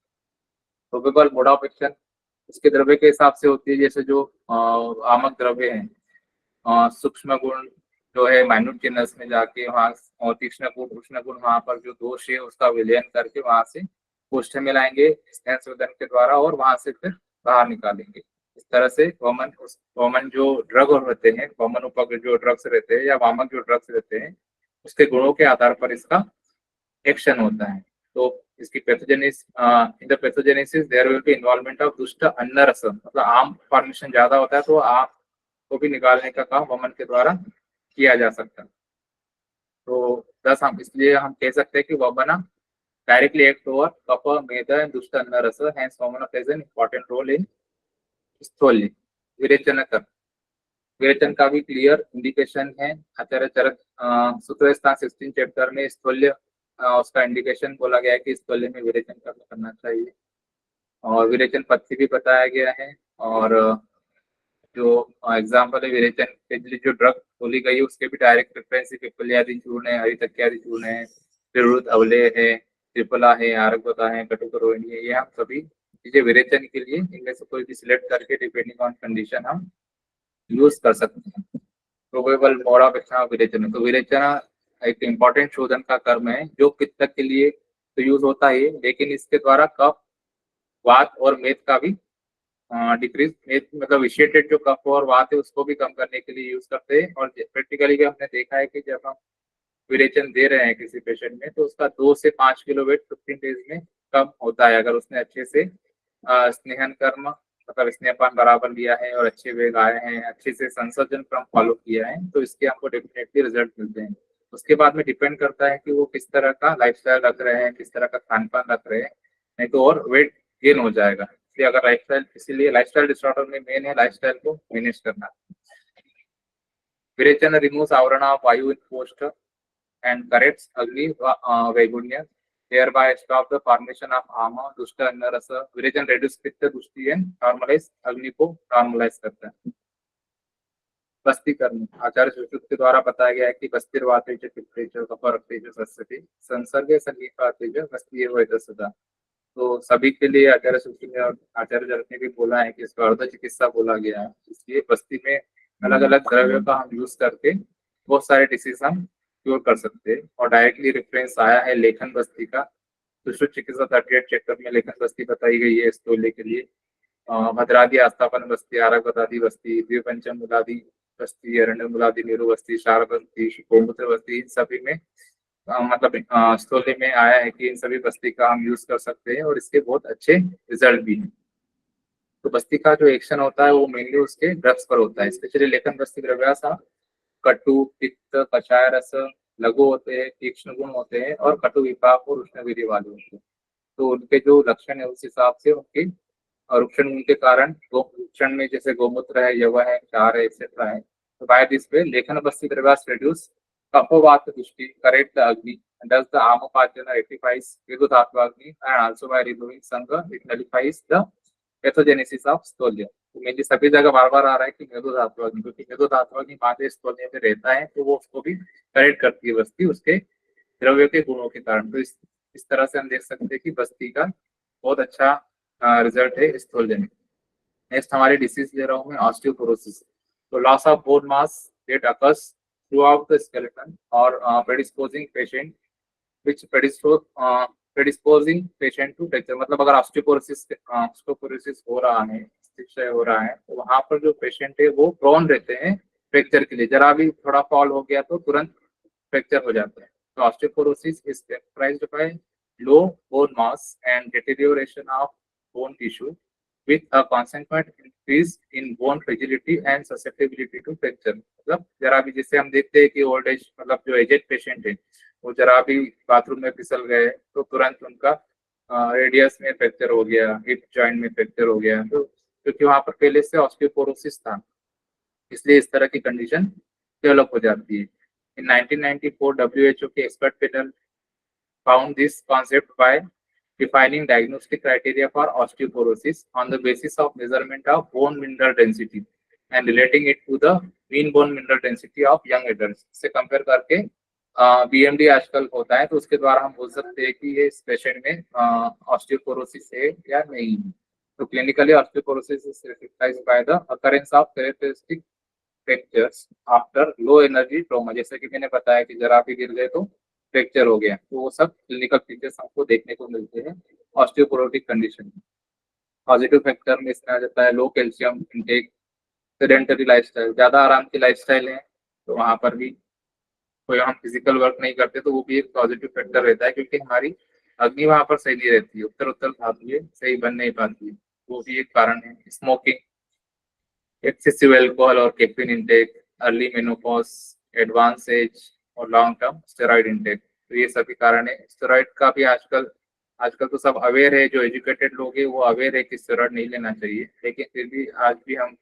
प्रोबेबल मोड ऑफ एक्शन इसके द्रव्य के हिसाब से होती है, जैसे जो आमक द्रव्य है, सूक्ष्म गुण जो है माइन्यूट के नस में जाके वहाँ, और तीक्ष्ण गुण उष्ण गुण वहाँ पर जो दोष है उसका विलयन करके वहां से कोष्ठ में लाएंगे संशोधन के द्वारा, और वहां से फिर बाहर निकालेंगे। इस तरह से वमन जो ड्रग रहते हैं, वमन उपग्रह जो ड्रग्स रहते हैं या वामक जो ड्रग्स रहते हैं, उसके गुणों के आधार पर इसका एक्शन होता है। तो इसकी in the pathogenesis there will be involvement of दुष्ट अन्न रस, मतलब आम फॉर्मेशन ज्यादा होता है तो आम को भी निकालने का काम वमन के द्वारा किया जा सकता है। तो दस हम इसलिए हम कह सकते हैं कि वमन डायरेक्टली एक्ट ओवर कफ मेद एंड दुष्ट अन्न रस, हेंस वमन plays an important role in स्थूल्य। विरेचन कर्म, विरेचन का भी क्लियर इंडिकेशन है आचार्य चरक सूत्र स्थान 16 चैप्टर में स्थूल्य उसका इंडिकेशन बोला गया है कि स्थूल्य में विरेचन करना चाहिए, और विरेचन पथ्य भी बताया गया है, और जो एग्जाम्पल है विरेचन के लिए जो ड्रग बोली गई है उसके भी डायरेक्ट रेफरेंस पिप्पल्यादि चूर्ण है, हरितक्यादि चूर्ण है, त्रिवृत अवलेय है, त्रिफला है, आरगवता है, कटुकरोहिणी है, ये हम सभी चीजें विरेचन के लिए इनमें से कोई भी सिलेक्ट करके डिपेंडिंग ऑन कंडीशन हम यूज कर सकते हैं। Probable mode of action of विरेचन, तो विरेचन एक इम्पॉर्टेंट शोधन का कर्म है जो पित्त के लिए तो यूज होता है, लेकिन इसके द्वारा कफ, वात और मेद का भी डिक्रीज, मेद मतलब विशिएटेड जो कफ और वात है उसको भी कम करने के लिए यूज करते हैं। और प्रैक्टिकली हमने देखा है कि जब हम विरेचन दे रहे हैं किसी पेशेंट में तो उसका 2 से 5 किलो वेट 15 डेज में कम होता है, अगर उसने अच्छे से स्नेहन कर्म मतलब स्नेहपान बराबर लिया है और अच्छे वेग आए हैं, अच्छे से संसर्जन क्रम फॉलो किया है, तो इसके हमको डेफिनेटली रिजल्ट मिलते हैं। उसके बाद में डिपेंड करता है कि वो किस तरह का लाइफस्टाइल रख रहे हैं, किस तरह का खान पान रख रहे हैं, नहीं तो और वेट गेन हो जाएगा। इसलिए अगर लाइफस्टाइल, इसीलिए लाइफस्टाइल डिसऑर्डर में मेन है लाइफस्टाइल को मैनेज करना। विरेचन रिमूव्स आवरण ऑफ वायु इन post and corrects agni vaigunya, thereby stop the formation of ama dushta anna rasa. विरेचन reduce पित्त दुष्टि and normalize अग्नि को normalize करता है। बस्ती कर्म, आचार्य सुश्रुत के द्वारा बताया गया है कि बस्तिर्वाते च पित्ते च कफरक्ते च सस्यते संसर्गे सन्निपाते च बस्ती एव सदा। तो सभी के लिए आचार्य सुश्रुत ने और आचार्य जरक ने भी बोला है कि इसको अर्ध चिकित्सा बोला गया है, इसलिए बस्ती में अलग अलग द्रव्यों का हम यूज करके बहुत सारे डिसीज हम क्योर कर सकते हैं। और डायरेक्टली रेफरेंस आया है लेखन बस्ती का, सुश्रुत चिकित्सा 38 चैप्टर में लेखन बस्ती बताई गई है स्थूल्य के लिए। भद्रादि आस्थापन बस्ती, आरगवतादि बस्ती, द्विपंचम मूलादि बस्ती, अरण्य मूलादि नीरु बस्ती, शार बस्ती, गोमूत्र बस्ती, इन सभी में मतलब स्थूल्य में आया है कि इन सभी बस्ती का हम यूज कर सकते हैं और इसके बहुत अच्छे रिजल्ट भी हैं। तो बस्ती का जो एक्शन होता है वो मेनली उसके ड्रग्स पर होता है, स्पेशली लेखन बस्ती द्रव्यासा कटु, पित्त, कषाय रस, लघु होते हैं, तीक्ष्ण गुण होते हैं और कटु विपाक और उष्ण वीर्य वाले होते हैं। तो उनके जो लक्षण है उस हिसाब से उनके रुक्षण गुण के कारण रुक्षण में जैसे गोमूत्र है, यव है, क्षार है, एक्सेट्रा है। तो बाय दिस वे लेखन बस्ती द्रव्यास reduce कफवात दृष्टि, correct the agni, and does the amopachana rectifies Viduthatva-agni, and also by removing Sangha it nullifies the pathogenesis of स्थूल्य। तो मेरी सभी जगह बार बार आ रहा है कि मेदो धात्वाग्नि, क्योंकि मेदो धात्वाग्नि मादे स्थूल्य में रहता है तो वो उसको भी करेक्ट करती है बस्ती उसके द्रव्य के गुणों के कारण। तो इस तरह से हम देख सकते हैं कि बस्ती का बहुत अच्छा रिजल्ट है स्थूल्य में। नेक्स्ट हमारी डिसीज ले रहा हूँ मैं ऑस्टियोपोरोसिस। तो loss of bone mass that occurs through out the skeleton और प्रेडिस्पोजिंग patient which predisposing patient to fracture, मतलब अगर ऑस्टियोपोरोसिस हो रहा है, क्षय हो रहा है, तो वहां पर जो पेशेंट है वो प्रोन रहते हैं फ्रैक्चर के लिए, जरा भी थोड़ा फॉल हो गया तो तुरंत फ्रैक्चर हो जाता है। तो osteoporosis is characterized by low bone mass and deterioration of bone tissue with a consequent increase in bone fragility and susceptibility to fracture। मतलब जरा भी जैसे हम देखते हैं कि ओल्ड एज मतलब जो एजेड पेशेंट है वो जरा भी बाथरूम में फिसल गए तो तुरंत उनका रेडियस में फ्रैक्चर हो गया, हिप जॉइंट में फ्रैक्चर हो गया, तो क्योंकि वहां पर पहले से ऑस्टियोपोरोसिस था, इसलिए इस तरह की कंडीशन डेवलप हो जाती है। इन 1994 WHO के expert panel found this concept by defining diagnostic criteria for osteoporosis on the basis of measurement of bone mineral density and relating it to the mean bone mineral density of young adults। से compare करके BMD आजकल होता है तो उसके द्वारा हम बोल सकते हैं कि ये इस पेशेंट में ऑस्टियोपोरोसिस है या नहीं। तो clinically osteoporosis is recognized by the occurrence of characteristic fractures after low energy trauma. जैसे कि मैंने बताया कि जरा भी गिर गए तो फ्रैक्चर हो गया, तो वो सब क्लिनिकल फीचर्स हमको देखने को मिलते हैं ऑस्टियोपोरोटिक कंडीशन में। पॉजिटिव फैक्टर में इसमें आ जाता है लो कैल्शियम इंटेक, सेडेंटरी लाइफस्टाइल, ज्यादा आराम की लाइफस्टाइल है तो वहां पर भी कोई हम फिजिकल वर्क नहीं करते तो वो भी एक पॉजिटिव फैक्टर रहता है, क्योंकि हमारी अग्नि वहां पर सही नहीं रहती है, उत्तर उत्तर धातुएं सही बन नहीं पाती है, वो भी एक कारण है। स्मोकिंग, एक्सेसिव अल्कोहल और caffeine intake, early menopause, advance age और लॉन्ग टर्म स्टेरॉइड इंटेक, तो ये सभी कारण है। स्टेरॉइड का भी आजकल तो सब अवेयर है, जो एजुकेटेड लोग हैं वो अवेयर है कि स्टेरॉइड नहीं लेना चाहिए, लेकिन फिर भी आज भी हम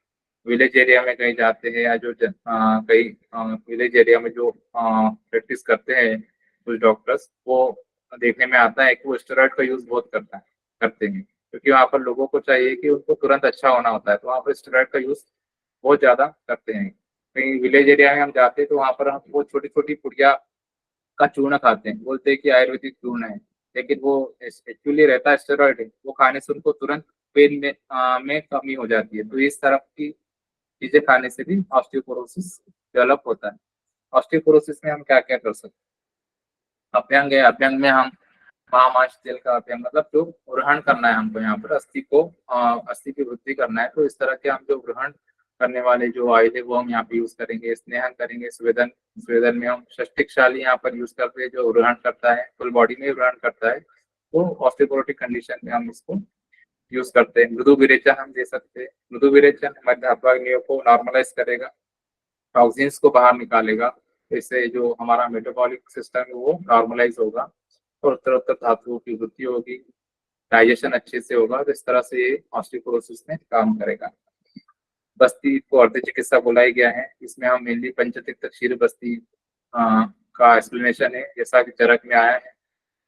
विलेज एरिया में कहीं जाते हैं या जो कई विलेज एरिया में जो प्रैक्टिस करते हैं कुछ डॉक्टर्स, वो देखने में आता है कि वो स्टेरॉइड का यूज बहुत करते हैं, क्योंकि वहाँ पर लोगों को चाहिए कि उनको तुरंत अच्छा होना होता है, तो वहाँ पर स्टेरॉइड का यूज बहुत ज्यादा करते हैं। कहीं विलेज एरिया में हम जाते हैं तो वहाँ पर हम वो छोटी छोटी पुड़िया का चूर्ण खाते हैं, बोलते हैं कि आयुर्वेदिक चूर्ण है, लेकिन वो एक्चुअली रहता है स्टेरॉइड है, वो खाने से उनको तुरंत पेन में कमी हो जाती है। तो इस तरह की चीजें खाने से भी ऑस्टियोपोरोसिस डेवलप होता है। ऑस्टियोपोरोसिस में हम क्या क्या कर सकते हैं? अभ्यंग है, अभ्यंग में हम महामाश तेल का अभ्यंग, मतलब जो ग्रहण करना है हमको, यहाँ पर अस्थि की वृद्धि करना है, तो इस तरह के हम जो ग्रहण करने वाले जो ऑयल है वो हम यहाँ पे यूज करेंगे। स्नेहन करेंगे, स्वेदन, स्वेदन में हम षष्टिकशाली यहाँ पर यूज करते हैं जो ग्रहण करता है, फुल बॉडी में ग्रहण करता है, तो ऑस्टियोपोरोटिक कंडीशन में हम इसको यूज करते हैं। मृदु विरेचन हम दे सकते हैं। मृदु विरेचन मध्य अपाग्नियों को नॉर्मलाइज करेगा, टॉक्सिन्स को बाहर निकालेगा, इससे जो हमारा मेटाबॉलिक सिस्टम है वो नॉर्मलाइज होगा और उत्तर धातुओं की वृद्धि होगी, डाइजेशन अच्छे से होगा, तो इस तरह से ये ऑस्टियोपोरोसिस में काम करेगा। बस्ती को अर्ध चिकित्सा बुलाया गया है, इसमें हम मेनली पंचतिक्त क्षीर बस्ती का एक्सप्लेनेशन है, जैसा कि चरक में आया है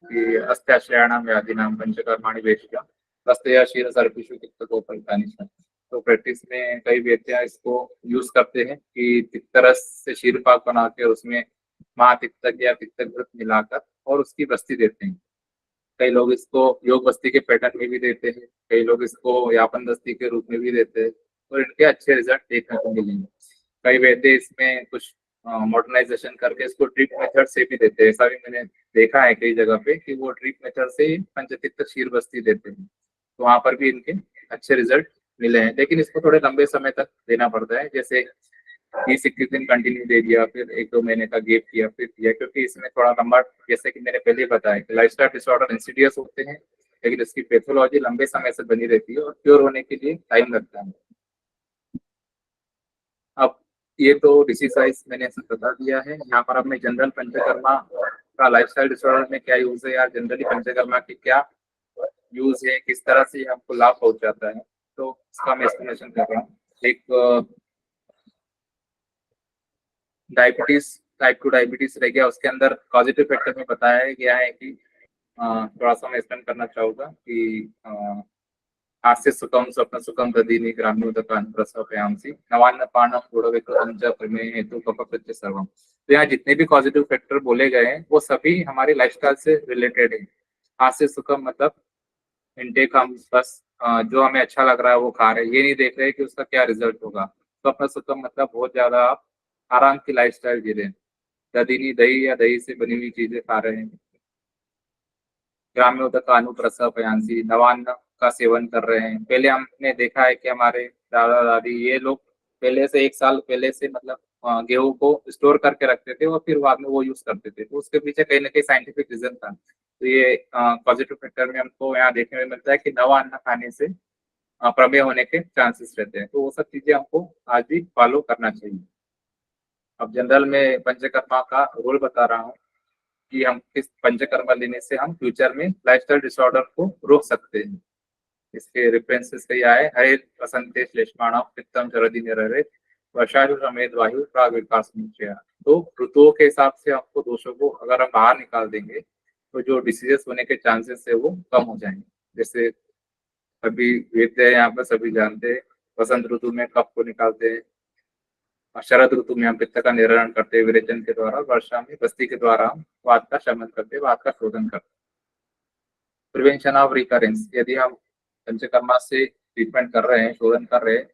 कि अस्त्याश्रयाणाम व्याधिनाम पंचकर्माणि वेशिका बस्तया क्षीर सर्पिषु तिक्त गोपल्कानि। तो प्रैक्टिस में कई व्यक्तियां इसको यूज करते हैं कि तिक्तरस से क्षीर पाक बनाकर उसमें महातिक्तक या तिक्तक मिलाकर और उसकी बस्ती देते हैं। कई लोग इसको योग बस्ती के पैटर्न में भी देते हैं, कई लोग इसको यापन बस्ती के रूप में भी देते हैं, और इनके अच्छे रिजल्ट देखने को मिलेंगे। कई वैद्य इसमें कुछ मॉडर्नाइजेशन करके इसको ड्रिप मेथड से भी देते हैं, ऐसा भी मैंने देखा है कई जगह पे कि वो ड्रिप मेथड से पंचतिक्त क्षीर बस्ती देते हैं, तो वहां पर भी इनके अच्छे रिजल्ट मिले हैं। लेकिन इसको थोड़े लंबे समय तक देना पड़ता है, जैसे 20-21 दिन कंटिन्यू दे दिया, फिर 1-2 महीने का गैप किया, फिर किया, क्योंकि इसमें थोड़ा लंबा, जैसे कि मैंने पहले बताया कि लाइफस्टाइल डिसऑर्डर इंसिडियस होते हैं, लेकिन इसकी पैथोलॉजी लंबे समय से बनी रहती है और क्योर होने के लिए टाइम लगता है। अब ये तो डिसीज साइज मैंने बता दिया है। यहाँ पर अपने जनरल पंचकर्मा का लाइफस्टाइल डिसऑर्डर में क्या यूज है या जनरली पंचकर्मा की क्या यूज है, किस तरह से हमको लाभ पहुंचाता है, तो इसका मैं एक्सप्लेनेशन कर रहा हूँ। एक डायबिटीज, टाइप 2 डायबिटीज रह गया, उसके अंदर पॉजिटिव फैक्टर में बताया गया है कि थोड़ा सा मैं एक्सप्लेन करना चाहूंगा कि हास्य सुखम स्वप्न सुखम दधीनि ग्राम्योदकान् प्रसवयामसि नवान्नपानम गुणविकृतं च प्रमेय हेतु कफकृत्य सर्वम। तो यहाँ जितने भी पॉजिटिव फैक्टर बोले गए हैं वो सभी हमारे लाइफस्टाइल से रिलेटेड है। हास्य सुखम मतलब इनटेक हम बस जो हमें अच्छा लग रहा है वो खा रहे हैं, ये नहीं देख रहे कि उसका क्या रिजल्ट होगा। स्वप्न सुखम मतलब बहुत ज्यादा आप आराम की लाइफस्टाइल जी रहे हैं, दधीनि दही या दही से बनी हुई चीजें खा रहे हैं। ग्राम्योदकानु प्रसवयामसि नवान्न का सेवन कर रहे हैं। पहले हमने देखा है कि हमारे दादा दादी ये लोग पहले से 1 साल पहले से मतलब गेहूं को स्टोर करके रखते थे और फिर बाद में वो यूज करते थे, तो उसके पीछे कहीं ना कहीं साइंटिफिक रीजन था। तो ये पॉजिटिव फैक्टर में हमको यहाँ देखने में मिलता है कि नवा अन्न खाने से प्रमेय होने के चांसेस रहते हैं। तो वो सब चीजें हमको आज भी फॉलो करना चाहिए। अब जनरल में पंचकर्मा का रोल बता रहा हूँ कि हम किस पंचकर्मा लेने से हम फ्यूचर में लाइफस्टाइल डिसऑर्डर को रोक सकते हैं। इसके रेफरेंसेस क्या है? हरे वसंते श्लेष्माणा पित्तम शरदि निररे वर्षायु समेत वायु प्राग विकास निश्चय। तो ऋतुओं के हिसाब से हमको दोषों को अगर हम बाहर निकाल देंगे तो जो डिसीजेस होने के चांसेस है वो कम हो जाएंगे। जैसे सभी वेद है यहाँ पर सभी जानते हैं, वसंत ऋतु में कफ को निकालते हैं, शरद ऋतु में हम पित्त का निवारण करते हैं विरेचन के द्वारा, वर्षा में बस्ती के द्वारा हम वात का शमन करते हैं, वात का शोधन करते हैं। प्रिवेंशन ऑफ रिकरेंस, यदि हम पंचकर्मा से ट्रीटमेंट कर रहे हैं, शोधन कर रहे हैं,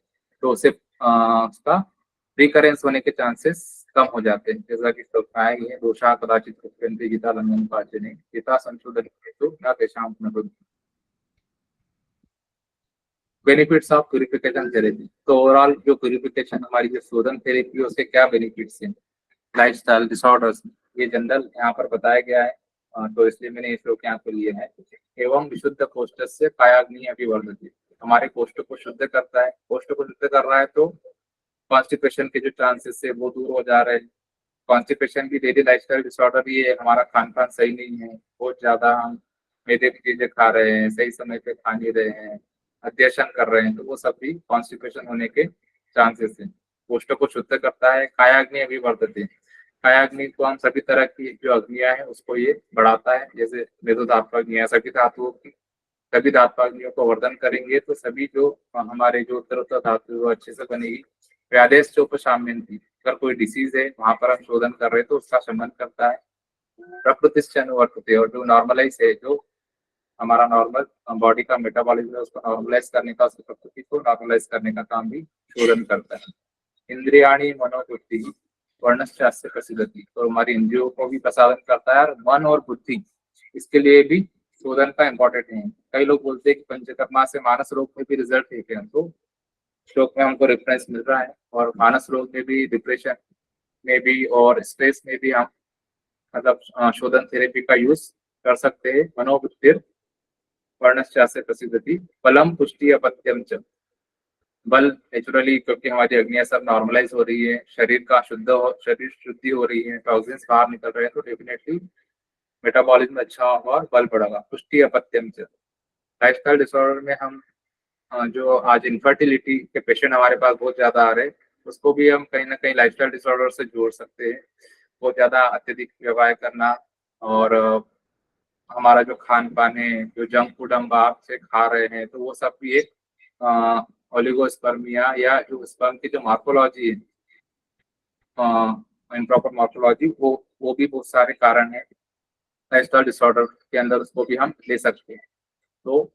तो उससे उसका रिकरेंस होने के चांसेस कम हो जाते हैं। जैसा कि कहा गया है, दोषा कदाचित कुप्यन्ते गीता लंघन पाचने गीता संशोधन हेतु न तेषां पुनरुद्धरणम्। बेनिफिट्स ऑफ प्यूरिफिकेशन थेरेपी, तो ओवरऑल जो प्यूरिफिकेशन हमारी जो शोधन थेरेपी है उसके क्या बेनिफिट्स हैं लाइफस्टाइल डिसऑर्डर्स, ये जनरल यहाँ पर बताया गया है, तो इसलिए मैंने ये श्लोक यहाँ पे लिए हैं। एवं विशुद्ध कोष्ठस्य कायाग्नि अभिवर्धते, हमारे कोष्ठ को शुद्ध करता है, कोष्ठ को शुद्ध कर रहा है तो कॉन्स्टिपेशन के जो चांसेस है वो दूर हो जा रहे हैं। कॉन्स्टिपेशन भी डेली लाइफस्टाइल डिसऑर्डर ही है, हमारा खान पान सही नहीं है, बहुत ज्यादा हम मैदे की चीजें खा रहे हैं, सही समय पे खा नहीं रहे हैं, अध्ययन कर रहे हैं, तो वो सब भी कॉन्स्टिपेशन होने के चांसेस हैं। कोष्ठ को शुद्ध करता है, कायाग्नि अभिवर्धते, कायाग्नि को हम सभी तरह की जो अग्नियां हैं उसको ये बढ़ाता है, जैसे मेधोधात्वाग्नि, सभी धातुओं की सभी धात्वाग्नियों को वर्धन करेंगे तो सभी जो हमारे जो उत्तर धातु वो अच्छे से बनेगी। व्यादेश जो उपशाम्यन थी, अगर कोई डिसीज है वहां पर हम शोधन कर रहे हैं तो उसका शमन करता है। प्रकृतिश्च अनुवर्तते, और जो नॉर्मलाइज है, जो हमारा नॉर्मल बॉडी का मेटाबॉलिज्म है उसको नॉर्मलाइज करने का, उसकी प्रकृति को नॉर्मलाइज करने का काम भी शोधन करता है। इंद्रियाणी मनोबुद्धि वर्णश्चास्य प्रसिद्धति, तो हमारी इंद्रियों को भी प्रसादन करता है, और मन और बुद्धि इसके लिए भी शोधन का इम्पोर्टेंट है। कई लोग बोलते हैं कि पंचकर्मा से मानस रोग में भी रिजल्ट है क्या, तो श्लोक में हमको रेफरेंस मिल रहा है, और मानस रोग में भी, डिप्रेशन में भी और स्ट्रेस में भी हम मतलब शोधन थेरेपी का यूज कर सकते हैं। मनोबुद्धि वर्णश्चास्य प्रसिद्धति बलम पुष्टि अपत्यम च, बल नेचुरली क्योंकि हमारी अग्नियां सब नॉर्मलाइज हो रही है, शरीर शुद्धि हो रही है, टॉक्सिन्स बाहर निकल रहे हैं, तो डेफिनेटली मेटाबॉलिज्म अच्छा होगा और बल बढ़ेगा। पुष्टि अपत्यम च, लाइफस्टाइल डिसऑर्डर में हम जो आज इनफर्टिलिटी के पेशेंट हमारे पास बहुत ज्यादा आ रहे हैं, उसको भी हम कहीं ना कहीं लाइफस्टाइल डिसऑर्डर से जोड़ सकते हैं। बहुत ज्यादा अत्यधिक व्यवहार करना, और हमारा जो खान पान है, जो जंक फूड हम बाहर से खा रहे हैं, तो वो सब भी एक ओलिगोस्पर्मिया या जो स्पर्म की जो मॉर्फोलॉजी है, इम्प्रॉपर मॉर्फोलॉजी, वो भी बहुत सारे कारण है लाइफस्टाइल डिसऑर्डर के अंदर, उसको भी हम ले सकते हैं। तो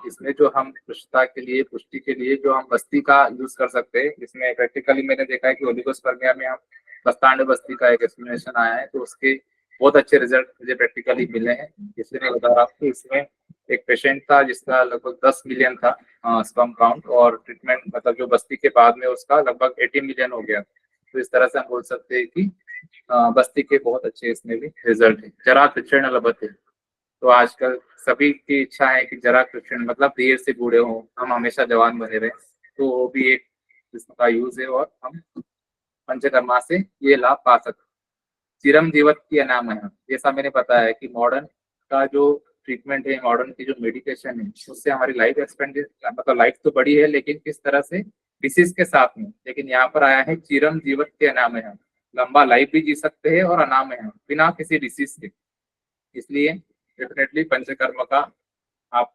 इसमें जो हम पुष्टि के लिए जो हम बस्ती का यूज कर सकते हैं, इसमें प्रैक्टिकली मैंने देखा है कि ओलिगोस्पर्मिया में हम बस्तांड बस्ती का एक एक्सप्लेनेशन आया है, तो उसके बहुत अच्छे रिजल्ट मुझे प्रैक्टिकली मिले हैं। इसलिए मैं बता रहा हूँ कि इसमें एक पेशेंट था जिसका लगभग 10 मिलियन था स्पर्म काउंट, और ट्रीटमेंट मतलब जो बस्ती के बाद में उसका लगभग 80 मिलियन हो गया। तो इस तरह से हम बोल सकते हैं कि बस्ती के बहुत अच्छे इसमें भी रिजल्ट है। जरा कृष्ण लभते, तो आजकल सभी की इच्छा है कि जरा कृष्ण मतलब देर से बूढ़े हो, हम हमेशा जवान बने रहे, तो वो भी एक इसका यूज है, और हम पंचकर्मा से ये लाभ पा सकते। चिरम जीवत की अनाम है, जैसा मैंने बताया कि मॉडर्न का जो ट्रीटमेंट है, मॉडर्न की जो मेडिकेशन है, उससे हमारी लाइफ एक्सपेंड मतलब लाइफ तो बड़ी है, लेकिन किस तरह से डिसीज के साथ में। लेकिन यहाँ पर आया है चिरम जीवत के अनाम है, लंबा लाइफ भी जी सकते हैं और अनाम है बिना किसी डिसीज के। इसलिए डेफिनेटली पंचकर्म का आप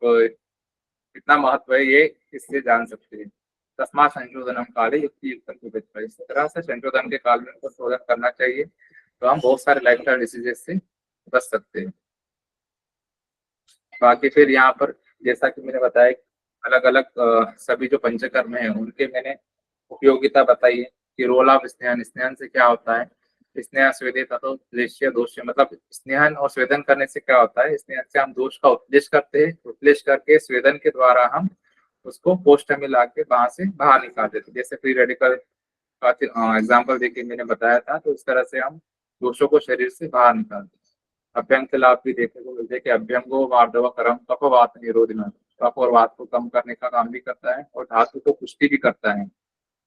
इतना महत्व है, ये इससे जान सकते हैं। तस्मा संशोधनम काले युक्ति, इस तरह से संशोधन के काल में उनको शोधन करना चाहिए, तो हम बहुत सारे लाइफस्टाइल डिसीजेस से बच सकते हैं। बाकी फिर यहाँ पर जैसा कि मैंने बताया, अलग अलग सभी जो पंचकर्म है उनके मैंने उपयोगिता बताई है कि रोल ऑफ स्नेहन, स्नेहन से क्या होता है, स्नेह स्वेदित तो क्लेश्य दोष, मतलब स्नेहन और स्वेदन करने से क्या होता है, स्नेहन से हम दोष का उपदेश करते हैं, उपदेश करके स्वेदन के द्वारा हम उसको कोष्ठ में लाके वहां से बाहर निकाल देते, जैसे फ्री रेडिकल का एग्जाम्पल देके मैंने बताया था। तो इस तरह से हम दोषों को शरीर से बाहर निकालते हैं। अभ्यंग के लाभ भी देखने को मिलते हैं कि अभ्यंगो मार्दव करम कफवात निरोधना, कफ और वात को कम करने का काम भी करता है और धातु को पुष्टि भी करता है।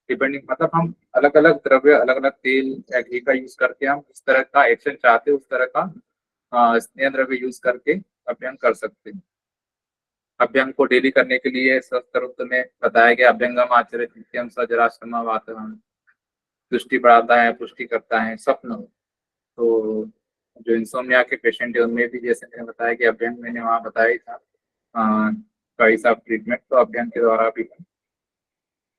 डिपेंडिंग मतलब हम अलग अलग द्रव्य, अलग अलग तेल या घी का यूज करके हम इस तरह का एक्शन चाहते हैं उस तरह का स्नेह द्रव्य यूज करके अभ्यंग कर सकते हैं। अभ्यंग को डेली करने के लिए शास्त्र में बताया गया अभ्यंगम आचरित नित्यम सजराश्रमा वातावरण, दृष्टि बढ़ाता है, पुष्टि करता है, स्वप्न। तो जो इंसोम्निया के पेशेंट है उनमें भी जैसे मैंने बताया कि अभ्यंग मैंने वहाँ बताया ही था कई सब ट्रीटमेंट, तो अभ्यंग के द्वारा भी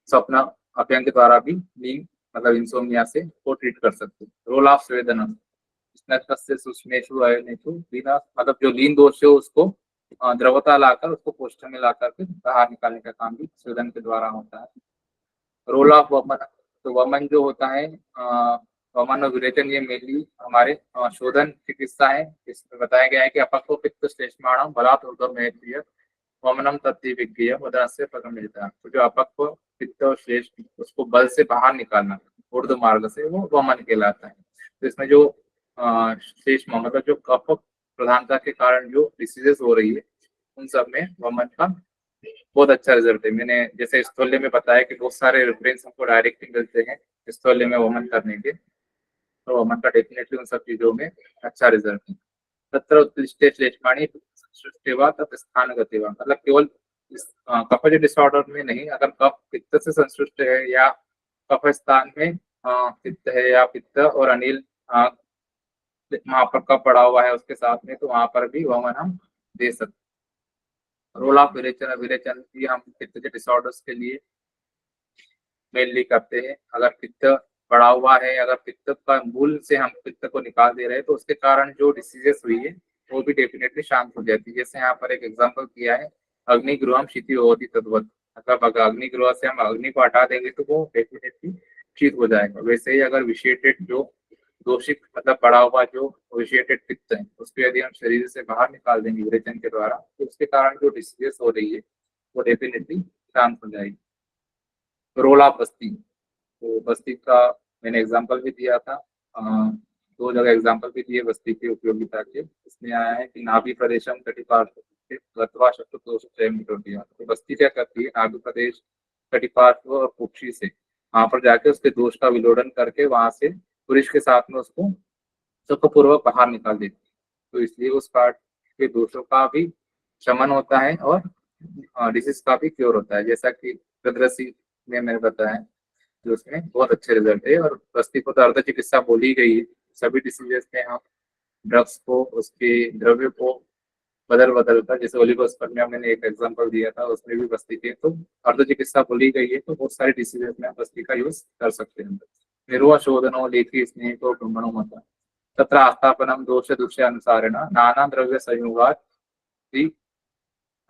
स्वप्न अभ्यंग के द्वारा भी नींद मतलब इंसोम्निया से वो ट्रीट कर सकते हैं। रोल ऑफ स्वेदन सूक्ष्मेशु अयनेशु बिना मतलब जो लीन दोष है उसको द्रवता लाकर उसको कोष्ठ में लाकर के बाहर निकालने का काम भी स्वेदन के द्वारा होता है। रोल ऑफ वमन, तो वमन जो होता है वमन और विरेचन ये मेनली हमारे शोधन चिकित्सा है। इसमें बताया गया है कि अपक्व पित्त श्लेष्माणम बलात् ऊर्ध्वमेत्य वमनम तत्विज्ञेय वदन से पदम मिलता है। तो जो अपक्व पित्त और श्लेष उसको बल से बाहर निकालना ऊर्ध्व मार्ग से वो वमन कहलाता है। तो इसमें जो श्लेष्म मतलब जो कफ प्रधानता के कारण जो डिसीजेस हो रही है उन सब में वमन का बहुत अच्छा रिजल्ट है। मैंने जैसे स्थौल्य में बताया कि बहुत सारे रेफरेंस हमको डायरेक्टली मिलते हैं स्थौल्य में वमन करने के, तो वमन का डेफिनेटली उन सब चीजों में अच्छा रिजल्ट है। तत्र उत्कृष्टे श्लेष्माणि सृष्टिवा तत् स्थान गतिवा, मतलब केवल कफज डिसऑर्डर में नहीं, अगर कफ पित्त से संश्लिष्ट है या कफ स्थान में पित्त है या पित्त और अनिल वहां पर कफ पड़ा हुआ है उसके साथ में, तो वहां पर भी वमन हम दे सकते। रोल ऑफ विरेचन, विरेचन भी हम पित्त के डिसऑर्डर्स के लिए मेनली करते हैं। अगर पित्त बढ़ा हुआ है, अगर पित्त का मूल से हम पित्त को निकाल दे रहे हैं तो उसके कारण जो डिसीजेस हुई है वो भी डेफिनेटली शांत हो जाती है। जैसे यहाँ पर एक एग्जांपल किया है अग्निगृहम शीति होती तद्वत, मतलब अगर अग्निगृह से हम अग्नि को हटा देंगे तो वो डेफिनेटली शीत हो जाएगा। वैसे ही अगर विशिएटेड जो दोषित मतलब बढ़ा हुआ जो विशिएटेड पित्त है उसको यदि हम शरीर से बाहर निकाल देंगे विरेचन के द्वारा तो उसके कारण जो डिसीजेस हो रही है वो डेफिनेटली शांत हो जाएगी। रोल ऑफ बस्ती, तो बस्ती का मैंने एग्जांपल भी दिया था, दो जगह एग्जांपल भी दिए बस्ती की उपयोगिता के। इसमें आया है कि नाभि प्रदेशम कटिपार्श्व गत्वा शत्रुदोष दिया। तो बस्ती क्या करती है, नाभि प्रदेश कटिपार्श्व और कुक्षी से वहां पर जाके उसके दोष का विलोडन करके वहां से पुरुष के साथ में उसको सुखपूर्वक बाहर निकाल देती है। तो इसलिए उस पार्ट के दोषों का भी शमन होता है और डिसीज का भी क्योर होता है। जैसा कि प्रदर्शी में मैंने बताया जो उसमें बहुत अच्छे रिजल्ट है। और बस्ती को तो अर्ध चिकित्सा बोली गई है, सभी डिसीजेस में हम ड्रग्स को उसके द्रव्य को बदल बदल कर, जैसे ओलिगोस्पर्मिया मैंने एक एग्जांपल दिया था उसमें भी बस्ती के तो अर्ध चिकित्सा बोली गई है, तो बहुत सारे डिसीजेस में बस्ती का यूज कर सकते हैं। निर्वा शोधनो लेखी स्नेह को ब्रह्मणो मत तत्र आस्थापनम दोष दुष्य अनुसारेण नाना द्रव्य संयोगात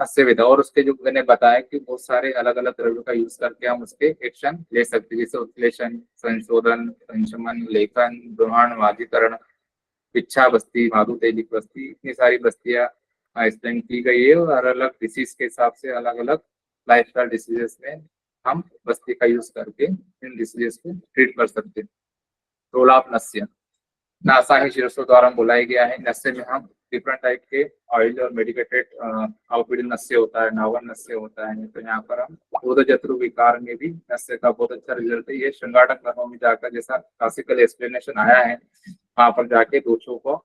अस्य विधा। और उसके जो मैंने बताया कि बहुत सारे अलग अलग द्रव्यों का यूज करके हम उसके एक्शन ले सकते हैं, जैसे उत्प्लेषण, संशोधन, संशमन, लेखन, ग्रहण, वादीकरण, इच्छा बस्ती, माधु तैलिक बस्ती, इतनी सारी बस्तियां एक्सप्लेन की गई है। और अलग अलग डिसीज के हिसाब से अलग अलग लाइफस्टाइल डिसीजेस में हम बस्ती का यूज करके इन डिसीजेस को ट्रीट कर सकते हैं। रोल ऑफ नस्य, नासा ही शीर्षों द्वारा बुलाया गया है। नस्य में हम डिफरेंट टाइप के ऑयल और मेडिकेटेड आउटविड नस्य होता है, नावन नस्य होता है। तो यहाँ पर हम बोधजत्रु विकार में भी नस्य का बहुत अच्छा रिजल्ट है। ये श्रृंगाटक कर्मों में जाकर जैसा क्लासिकल एक्सप्लेनेशन आया है वहां पर जाके दोषों को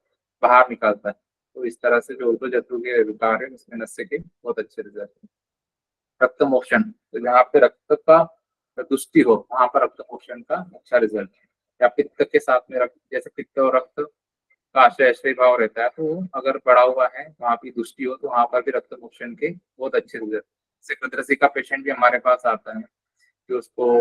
बाहर निकालता है। तो इस तरह से जो बोधजत्रु के विकार है उसमें नस्य के बहुत अच्छे रिजल्ट है। रक्त मोक्षण, तो जहाँ पे रक्त का दुष्टि हो वहां पर रक्त मोक्षण का अच्छा रिजल्ट है। या पित्त के साथ में रक्त, जैसे पित्त और रक्त का आश्रय भाव रहता है, तो अगर बढ़ा हुआ है वहां की दुष्टि हो तो वहां पर भी रक्त मोक्षण के बहुत अच्छे रिजल्ट। जैसे कृद्रसी का पेशेंट भी हमारे पास आता है कि उसको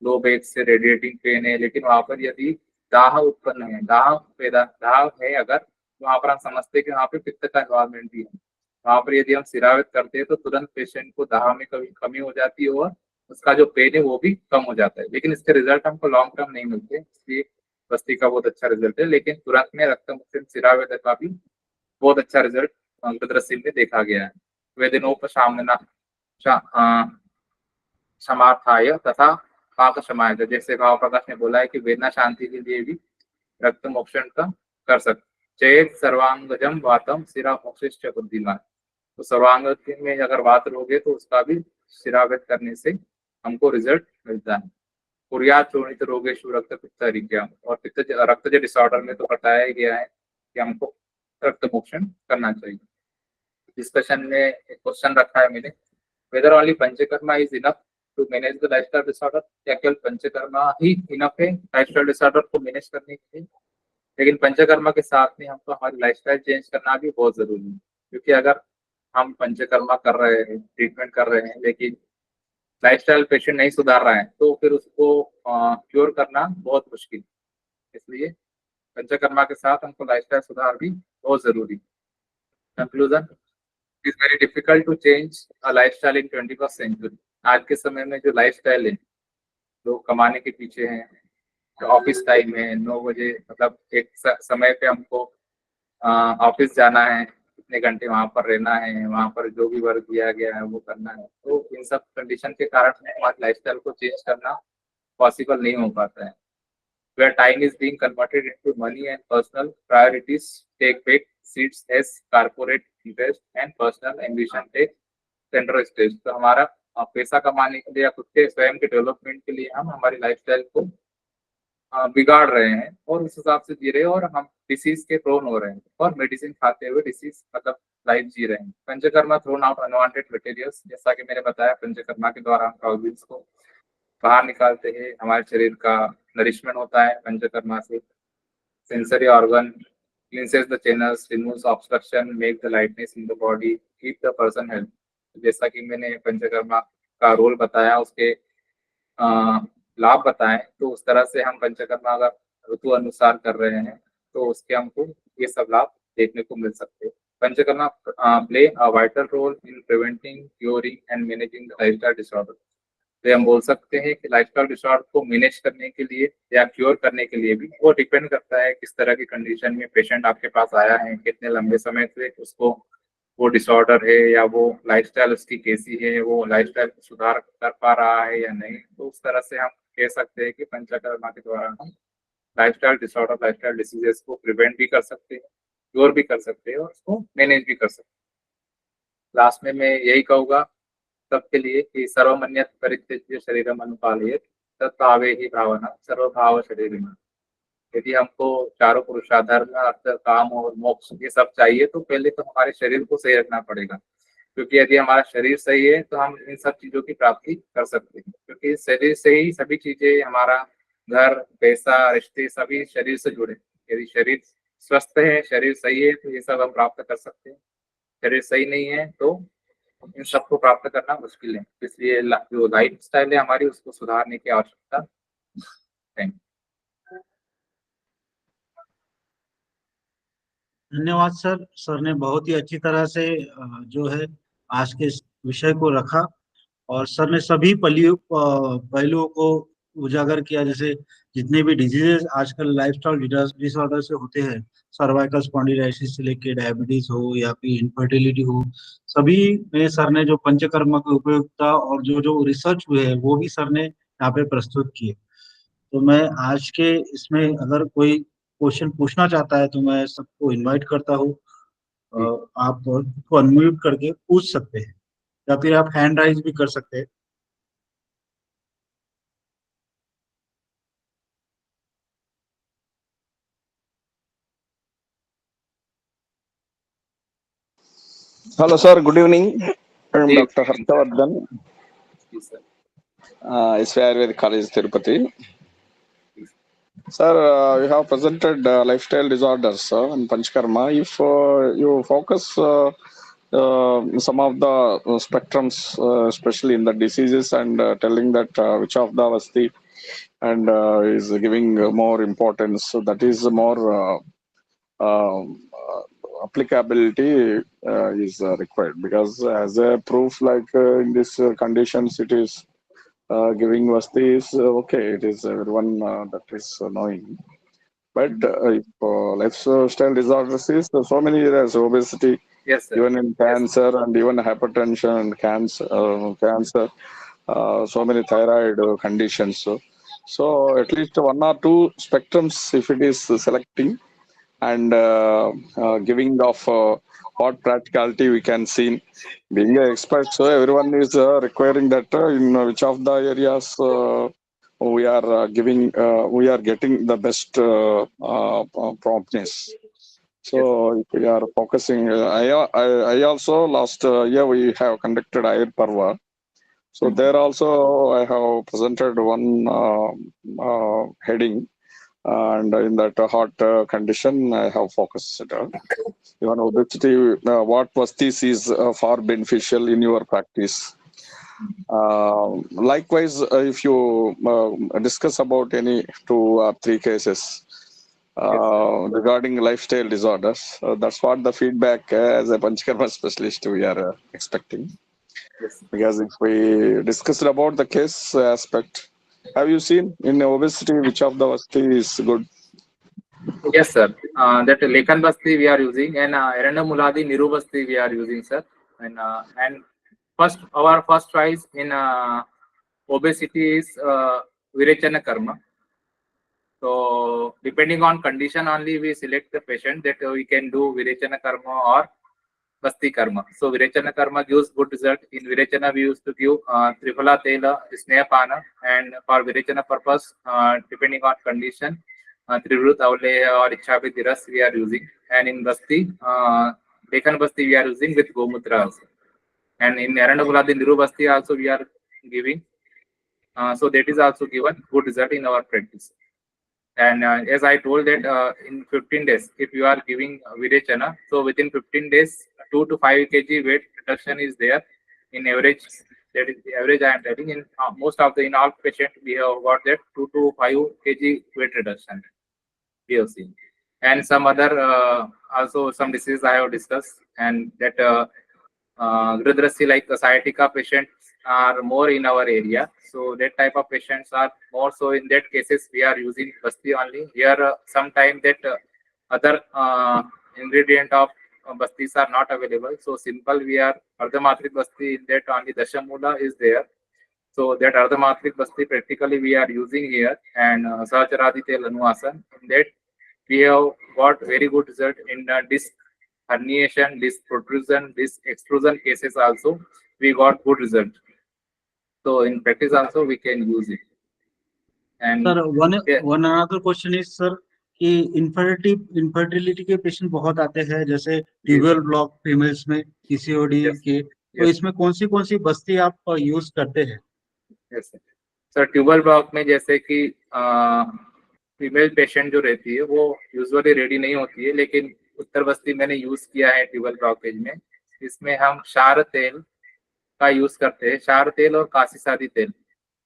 लो बैक से रेडिएटिंग पेन है, लेकिन वहां पर यदि दाह उत्पन्न है, दाह है अगर वहां पर हम समझते हैं कि वहां पे पित्त का इन्वॉल्वमेंट भी है, वहां पर यदि हम सिरावित करते हैं तो तुरंत पेशेंट को दाह में कमी हो जाती है और उसका जो पेन है वो भी कम हो जाता है। लेकिन इसके रिजल्ट हमको लॉन्ग टर्म नहीं मिलते, इसलिए बस्ती का बहुत अच्छा रिजल्ट है। लेकिन तुरंत में रक्त मुक्ति सिरावेद का भी बहुत अच्छा रिजल्ट कृद्रसी में देखा गया है। वेदनोपशामना समार्थाय तथा पाक समाय, जैसे भाव प्रकाश ने बोला है कि वेदना शांति के लिए भी रक्त मोक्षण का कर सकते। चेत सर्वांगजम वातम सिरा मोक्षिष्ट बुद्धिमान, तो सर्वांगीण में अगर बात रोगे तो उसका भी शिरावत करने से हमको रिजल्ट मिलता है। कुर्यात चोणित रोगेषु रक्त पित्तरिक्या, और रक्तज डिसऑर्डर में तो बताया ही गया है कि हमको रक्त मोक्षण करना चाहिए। डिस्कशन में एक क्वेश्चन रखा है मैंने, whether only panchakarma is enough to manage the lifestyle disorder, क्या केवल पंचकर्मा ही इनफ है लाइफस्टाइल डिसऑर्डर को मैनेज करने के लिए? लेकिन पंचकर्मा के साथ में हमको हमारी लाइफस्टाइल चेंज करना भी बहुत जरूरी है, क्योंकि अगर हम पंचकर्मा कर रहे हैं, ट्रीटमेंट कर रहे हैं, लेकिन लाइफस्टाइल पेशेंट नहीं सुधार रहा है तो फिर उसको क्योर करना बहुत मुश्किल। इसलिए पंचकर्मा के साथ हमको लाइफस्टाइल सुधार भी बहुत जरूरी। Conclusion, it is very difficult to change a lifestyle in 21st century. आज के समय में जो लाइफस्टाइल है, लोग कमाने के पीछे हैं, ऑफिस टाइम है 9 बजे, मतलब एक समय पे हमको ऑफिस जाना है, कितने घंटे वहां पर रहना है, वहां पर जो भी वर्क दिया गया है वो करना है, तो इन सब कंडीशन के कारण हमारे लाइफस्टाइल को चेंज करना पॉसिबल नहीं हो पाता है। Where time is being converted into money and personal priorities take back seats as corporate interest and personal ambition take center stage। तो हमारा पैसा कमाने के लिए या खुद के स्वयं के डेवलपमेंट के लिए हम हमारी लाइफस्टाइल को बिगाड़ रहे हैं और उस हिसाब से जी रहे हैं, और हम डिसीज के प्रोन हो रहे हैं और मेडिसिन खाते हुए डिसीज मतलब लाइफ जी रहे हैं। Panchakarma thrown out unwanted materials, जैसा कि मैंने बताया, पंचकर्मा के द्वारा हम टॉक्सिन्स को बाहर निकालते हैं, हमारे शरीर का नरिशमेंट होता है पंचकर्मा से। Sensory organ cleanses the channels, removes obstruction, make the lightness in the body, keep the person health. जैसा कि मैंने पंचकर्मा का रोल बताया, उसके लाभ बताएं, तो उस तरह से हम पंचकर्मा अगर ऋतु अनुसार कर रहे हैं तो उसके हमको ये सब लाभ देखने को मिल सकते हैं। Panchakarma play a vital role in preventing, curing and managing the lifestyle disorder. तो हम बोल सकते हैं कि लाइफस्टाइल डिसऑर्डर को मैनेज करने के लिए या क्योर करने के लिए भी वो डिपेंड करता है किस तरह की कंडीशन में पेशेंट आपके पास आया है, कितने लंबे समय से उसको वो डिसऑर्डर है, या वो लाइफस्टाइल उसकी कैसी है, वो लाइफस्टाइल सुधार कर पा रहा है या नहीं। तो उस तरह से हम कह सकते हैं कि पंचकर्मा के द्वारा हम लाइफस्टाइल डिसऑर्डर, लाइफस्टाइल डिसीजेस को प्रिवेंट भी कर सकते हैं, क्योर भी कर सकते हैं और उसको मैनेज भी कर सकते हैं। लास्ट में मैं यही कहूँगा सबके लिए कि सर्वमन्यत परित्यज्य शरीरम अनुपालयेत् तत्भावे ही भावना सर्वभाव शरीरिणा। यदि हमको चारों पुरुषाधर्म, अर्थ, काम और मोक्ष ये सब चाहिए तो पहले तो हमारे शरीर को सही रखना पड़ेगा, क्योंकि यदि हमारा शरीर सही है तो हम इन सब चीजों की प्राप्ति कर सकते हैं, क्योंकि शरीर से ही सभी चीजें, हमारा घर, पैसा, रिश्ते सभी शरीर से जुड़े। यदि शरीर स्वस्थ है, शरीर सही है, तो ये सब हम प्राप्त कर सकते हैं। शरीर सही नहीं है तो इन सबको प्राप्त करना मुश्किल है। इसलिए जो लाइफ स्टाइल है हमारी, उसको सुधारने की आवश्यकता है। धन्यवाद सर। सर ने बहुत ही अच्छी तरह से जो है आज के इस विषय को रखा, और सर ने सभी पहलुओं को उजागर किया, जैसे जितने भी डिजीजेस आजकल लाइफस्टाइल डिसऑर्डर से होते हैं, सर्वाइकल स्पॉन्डिलाइटिस से लेके डायबिटीज हो या फिर इनफर्टिलिटी हो, सभी में सर ने जो पंचकर्मा की उपयोगिता और जो जो रिसर्च हुए हैं वो भी सर ने यहाँ पे प्रस्तुत किए। तो मैं आज के इसमें अगर कोई क्वेश्चन पूछना चाहता है तो मैं सबको इनवाइट करता हूँ, आप को अनम्यूट करके पूछ सकते हैं या फिर आप हैंड राइज भी कर सकते हैं। Hello, sir. Good evening. I'm Good Dr. evening, Harshavardhan, Yes, sir. SVI Ayurvedic College, Tirupati. Sir, you have presented lifestyle disorders in Panchkarma. If you focus some of the spectrums, especially in the diseases, and telling that which of the vasti and is giving more importance, so that is more applicability is required, because as a proof, like in these conditions, it is giving vasti is okay, it is everyone that is knowing. But if lifestyle disorders is so many areas, obesity, Yes, sir. even in cancer, and even hypertension and cancer, so many thyroid conditions. So at least one or two spectrums, if it is selecting and giving of what practicality we can see. Being an expert, so everyone is requiring that in which of the areas we are we are getting the best promptness. So if we are focusing, I also last year we have conducted Ayur Parva. So there also I have presented one heading, and in that hot condition I have focused it. Even obesity, what Vastis is far beneficial in your practice. Likewise, if you discuss about any 2 or 3 cases regarding lifestyle disorders, that's what the feedback as a Panchakarma specialist we are expecting. Yes. Because if we discussed about the case aspect, have you seen in obesity which of the Vasti is good? Yes, sir. That Lekhan Basti we are using, and Eranda Muladi Niru Basti we are using, sir. And our first choice in obesity is Virechana Karma. So depending on condition only we select the patient that we can do Virechana Karma or Basti Karma. So Virechana Karma gives good result. In Virechana we used to give Triphala Tela, Snehapana, and for Virechana purpose, depending on condition, Trivrut Avle or Ichhabhiti Ras we are using. And in Basti, Lekhan Basti we are using with Gomutra also. And in Eranda Muladi Niru Basti also we are giving. So that is also given good result in our practice. And as I told that in 15 days, if you are giving Virechana, so within 15 days, 2 to 5 kg weight reduction is there in average. That is the average I am telling. In most of the in all patients, we have got that 2 to 5 kg weight reduction we have seen. And some other also some diseases I have discussed, and that Gridrasi like the sciatica patients are more in our area. So that type of patients are more. So in that cases, we are using Basti only. Here, sometime that other ingredient of Bastis are not available. So simple, we are Ardhamatrik Basti, in that only Dashamula is there. So that Ardhamatrik Basti practically we are using here, and Sahacharadi Tel Anuasan. In that we have got very good result in disc herniation, disc protrusion, disc extrusion cases also. We got good result. So in practice also we can use it. And sir one another question is sir कि infertility के patient बहुत आते हैं, जैसे tubal block females में PCOD के, तो इसमें कौन सी बस्ती आप यूज करते हैं? यस सर, ट्यूबल ब्लॉक में जैसे कि फीमेल पेशेंट जो रहती है वो यूजुअली रेडी नहीं होती है, लेकिन उत्तर बस्ती मैंने यूज किया है ट्यूबल ब्लॉकेज में। इसमें हम क्षार तेल का यूज करते हैं, क्षार तेल और काशी सादी तेल,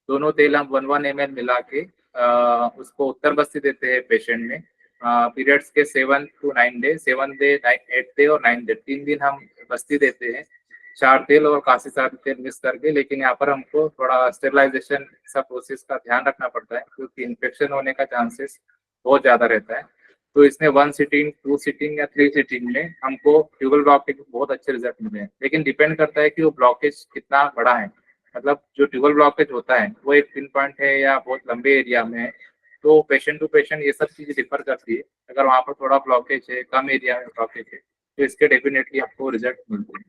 दोनों तेल हम 1 ml मिला के उसको उत्तर बस्ती देते हैं पेशेंट में। पीरियड्स के 7 to 9 डे, 7 डे, 8 डे और 9 डे, 3 दिन हम बस्ती देते हैं क्षार तेल और काशी सादी तेल मिक्स करके। लेकिन यहाँ पर हमको थोड़ा स्टेरिलाइजेशन सब प्रोसेस का ध्यान रखना पड़ता है, क्योंकि इन्फेक्शन होने का चांसेस बहुत ज्यादा रहता है। तो इसमें 1 सिटिंग, 2 सिटिंग या 3 सिटिंग में हमको ट्यूबल ब्लॉकेज बहुत अच्छे रिजल्ट मिले हैं। लेकिन डिपेंड करता है कि वो ब्लॉकेज कितना बड़ा है, मतलब जो ट्यूबल ब्लॉकेज होता है वो एक पिन पॉइंट है या बहुत लंबे एरिया में है, तो पेशेंट टू पेशेंट ये सब चीजें डिफर करती है। अगर वहाँ पर थोड़ा ब्लॉकेज है, कम एरिया में ब्लॉकेज है, तो इसके डेफिनेटली आपको रिजल्ट मिलते हैं।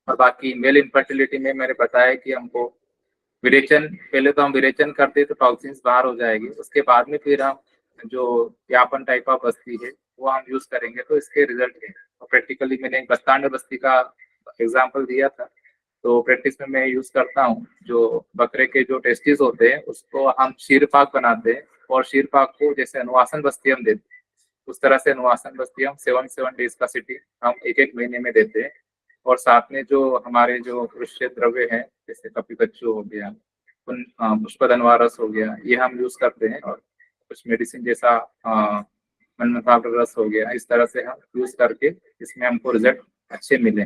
और बाकी मेल इनफर्टिलिटी में मैंने बताया कि हमको विरेचन, पहले तो हम विरेचन करते तो टॉक्सिन्स बाहर हो जाएगी, उसके बाद में फिर हम जो यापन टाइप ऑफ बस्ती है वो हम यूज करेंगे, तो इसके रिजल्ट है। और प्रैक्टिकली मैंने बस्तांड बस्ती का एग्जाम्पल दिया था, तो प्रैक्टिस में मैं यूज करता हूँ। जो बकरे के जो टेस्टिस होते हैं उसको हम शीरपाक बनाते हैं, और शीरपाक को जैसे अनुवासन बस्ती हम देते हैं, उस तरह से अनुवासन बस्ती हम 7 डेज का सिटी हम 1 महीने में देते हैं। और साथ में जो हमारे जो कृषि द्रव्य है, जैसे कपिकच्चू हो गया, पुष्पधनवारस हो गया, ये हम यूज करते हैं। और कुछ मेडिसिन जैसा मनमथाग्र रस हो गया, इस तरह से हम यूज करके इसमें हमको रिजल्ट अच्छे मिले।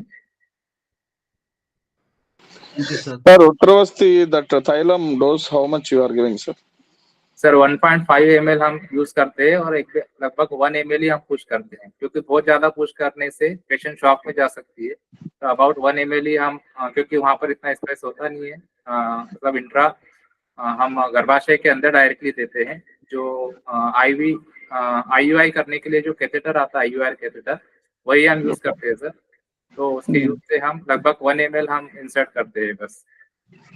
Sir, Uttravasti, that Thailam dose, how much you are giving, sir? Sir 1.5 ml हम यूज करते हैं, और लगभग 1 ml ही हम पुश करते हैं, क्योंकि बहुत ज्यादा पुश करने से पेशेंट शॉक में जा सकती है। तो अबाउट 1 ml ही हम, क्योंकि वहाँ पर इतना स्पेस होता नहीं है, मतलब इंट्रा हम गर्भाशय के अंदर डायरेक्टली देते हैं। जो IUI करने के लिए जो कैथेटर आता है, IUR कैथेटर, वही हम यूज करते हैं सर। तो उसके यूज से हम लगभग 1 ml हम इंसर्ट करते हैं बस,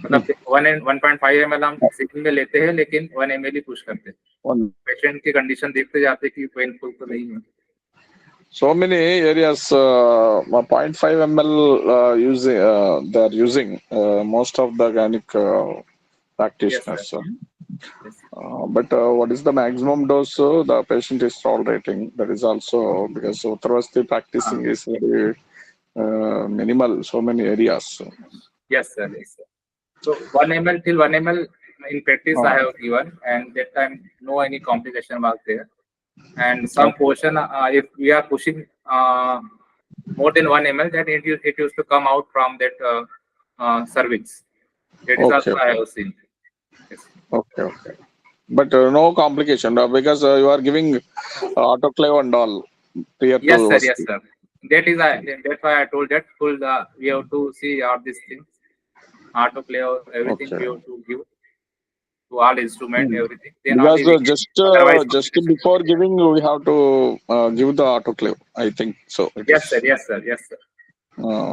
मतलब 1.5 ml हम सिकिंग में लेते हैं, लेकिन 1 ml ही पुश करते हैं। पेशेंट की कंडीशन देखते जाते हैं कि पेनफुल तो नहीं है। So many areas, 0.5 ml using, they are using most of the organic practitioners. Yes, sir. Yes. But what is the maximum dose the patient is tolerating? That is also because Uttravasti practicing is very minimal, so many areas. Yes, sir. Yes, sir. So 1 ml till 1 ml in practice I have given, and that time no any complication was there. And some portion, if we are pushing more than 1 ml, then it used to come out from that cervix. That is also I have seen. Yes. Okay. But no complication because you are giving autoclave and all. Yes, sir. Yes, sir. That is that's why I told that we have to see all these things, autoclave, everything we have to give to all instrument, everything. Then Because only just before giving, we have to give the autoclave. I think so. Yes, sir. Yes, sir. Yes, sir.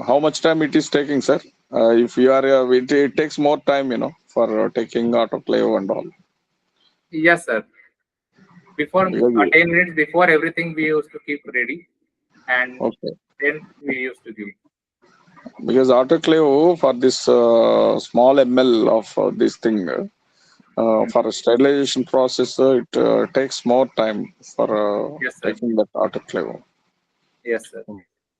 How much time it is taking, sir? If you are, it takes more time, for taking autoclave and all. Yes, sir. Before 10 minutes before everything, we used to keep ready, and then we used to give. Because autoclave for this small ml of this thing, for a sterilization process, it takes more time for taking that autoclave. Yes, sir.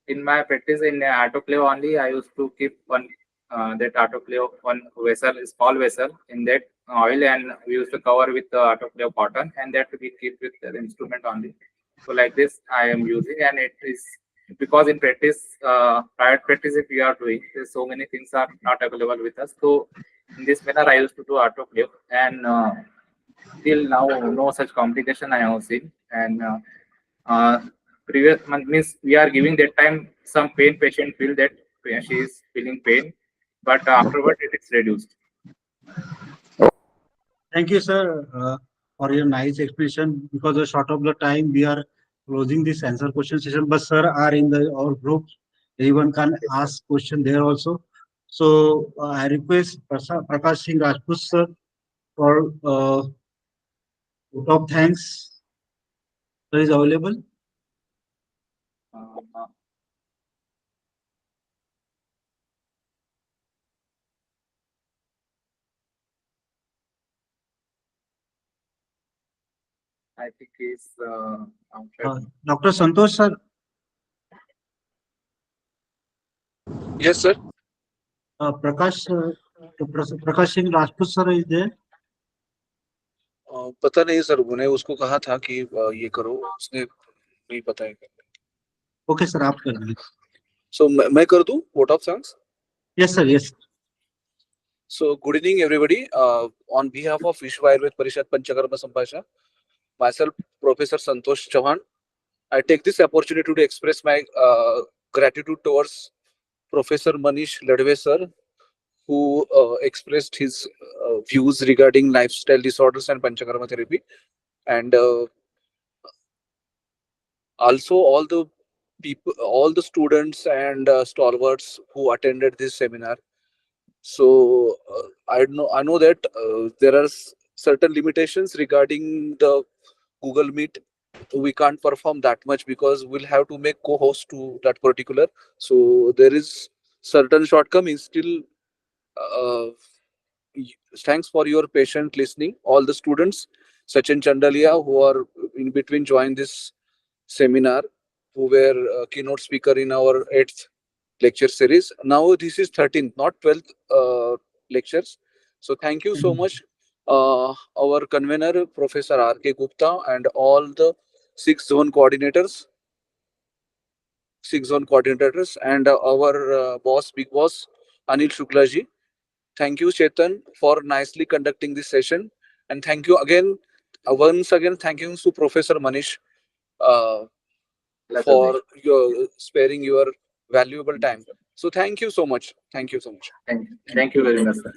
In my practice in autoclave only, I used to keep one that autoclave, one vessel, small vessel, in that oil, and we used to cover with the autoclave cotton, and that we keep with the instrument only. So like this I am using, and it is because in practice, private practice, if we are doing, so many things are not available with us. So in this manner I used to do autoclave, and till now no such complication I have seen. And previous month means we are giving that time some pain, patient feel that she is feeling pain, but afterward it is reduced. Thank you, sir, for your nice explanation. Because of short of the time, we are closing this answer question session. But sir are in our group. Everyone can ask question there also. So I request Prakash Singh Rajput sir for vote of thanks. Sir is available. I think he's outside. Dr. Santosh sir. Yes, sir. Prakash Singh Rajput sir is there. पता नहीं sir, उन्हें उसको कहा था कि ये करो, उसने नहीं पता है। ओके सर, आप कर लीजिए। So मैं कर दूं vote of thanks? Yes sir, yes. So good evening everybody. On behalf of Vishwa Ayurved Parishad Panchakarma Sambhasha, myself Professor Santosh Chauhan, I take this opportunity to express my gratitude towards Professor Manish Ladve sir, who expressed his views regarding lifestyle disorders and Panchakarma therapy, and also all the people, all the students and stalwarts who attended this seminar. So I know that there are certain limitations regarding the Google Meet. We can't perform that much because we'll have to make co-host to that particular. So there is certain shortcomings still. Thanks for your patient listening. All the students, Sachin Chandalia, who are in between join this seminar, who were keynote speaker in our 8th lecture series. Now this is 13th, not 12th lectures. So thank you so much, our convener, Professor R.K. Gupta, and all the 6 zone coordinators, and our boss, big boss, Anil Shukla ji. Thank you, Chetan, for nicely conducting this session. And thank you again, once again, thank you to Professor Manish for your sparing your valuable time. So thank you so much. Thank you so much. Thank you very much, sir.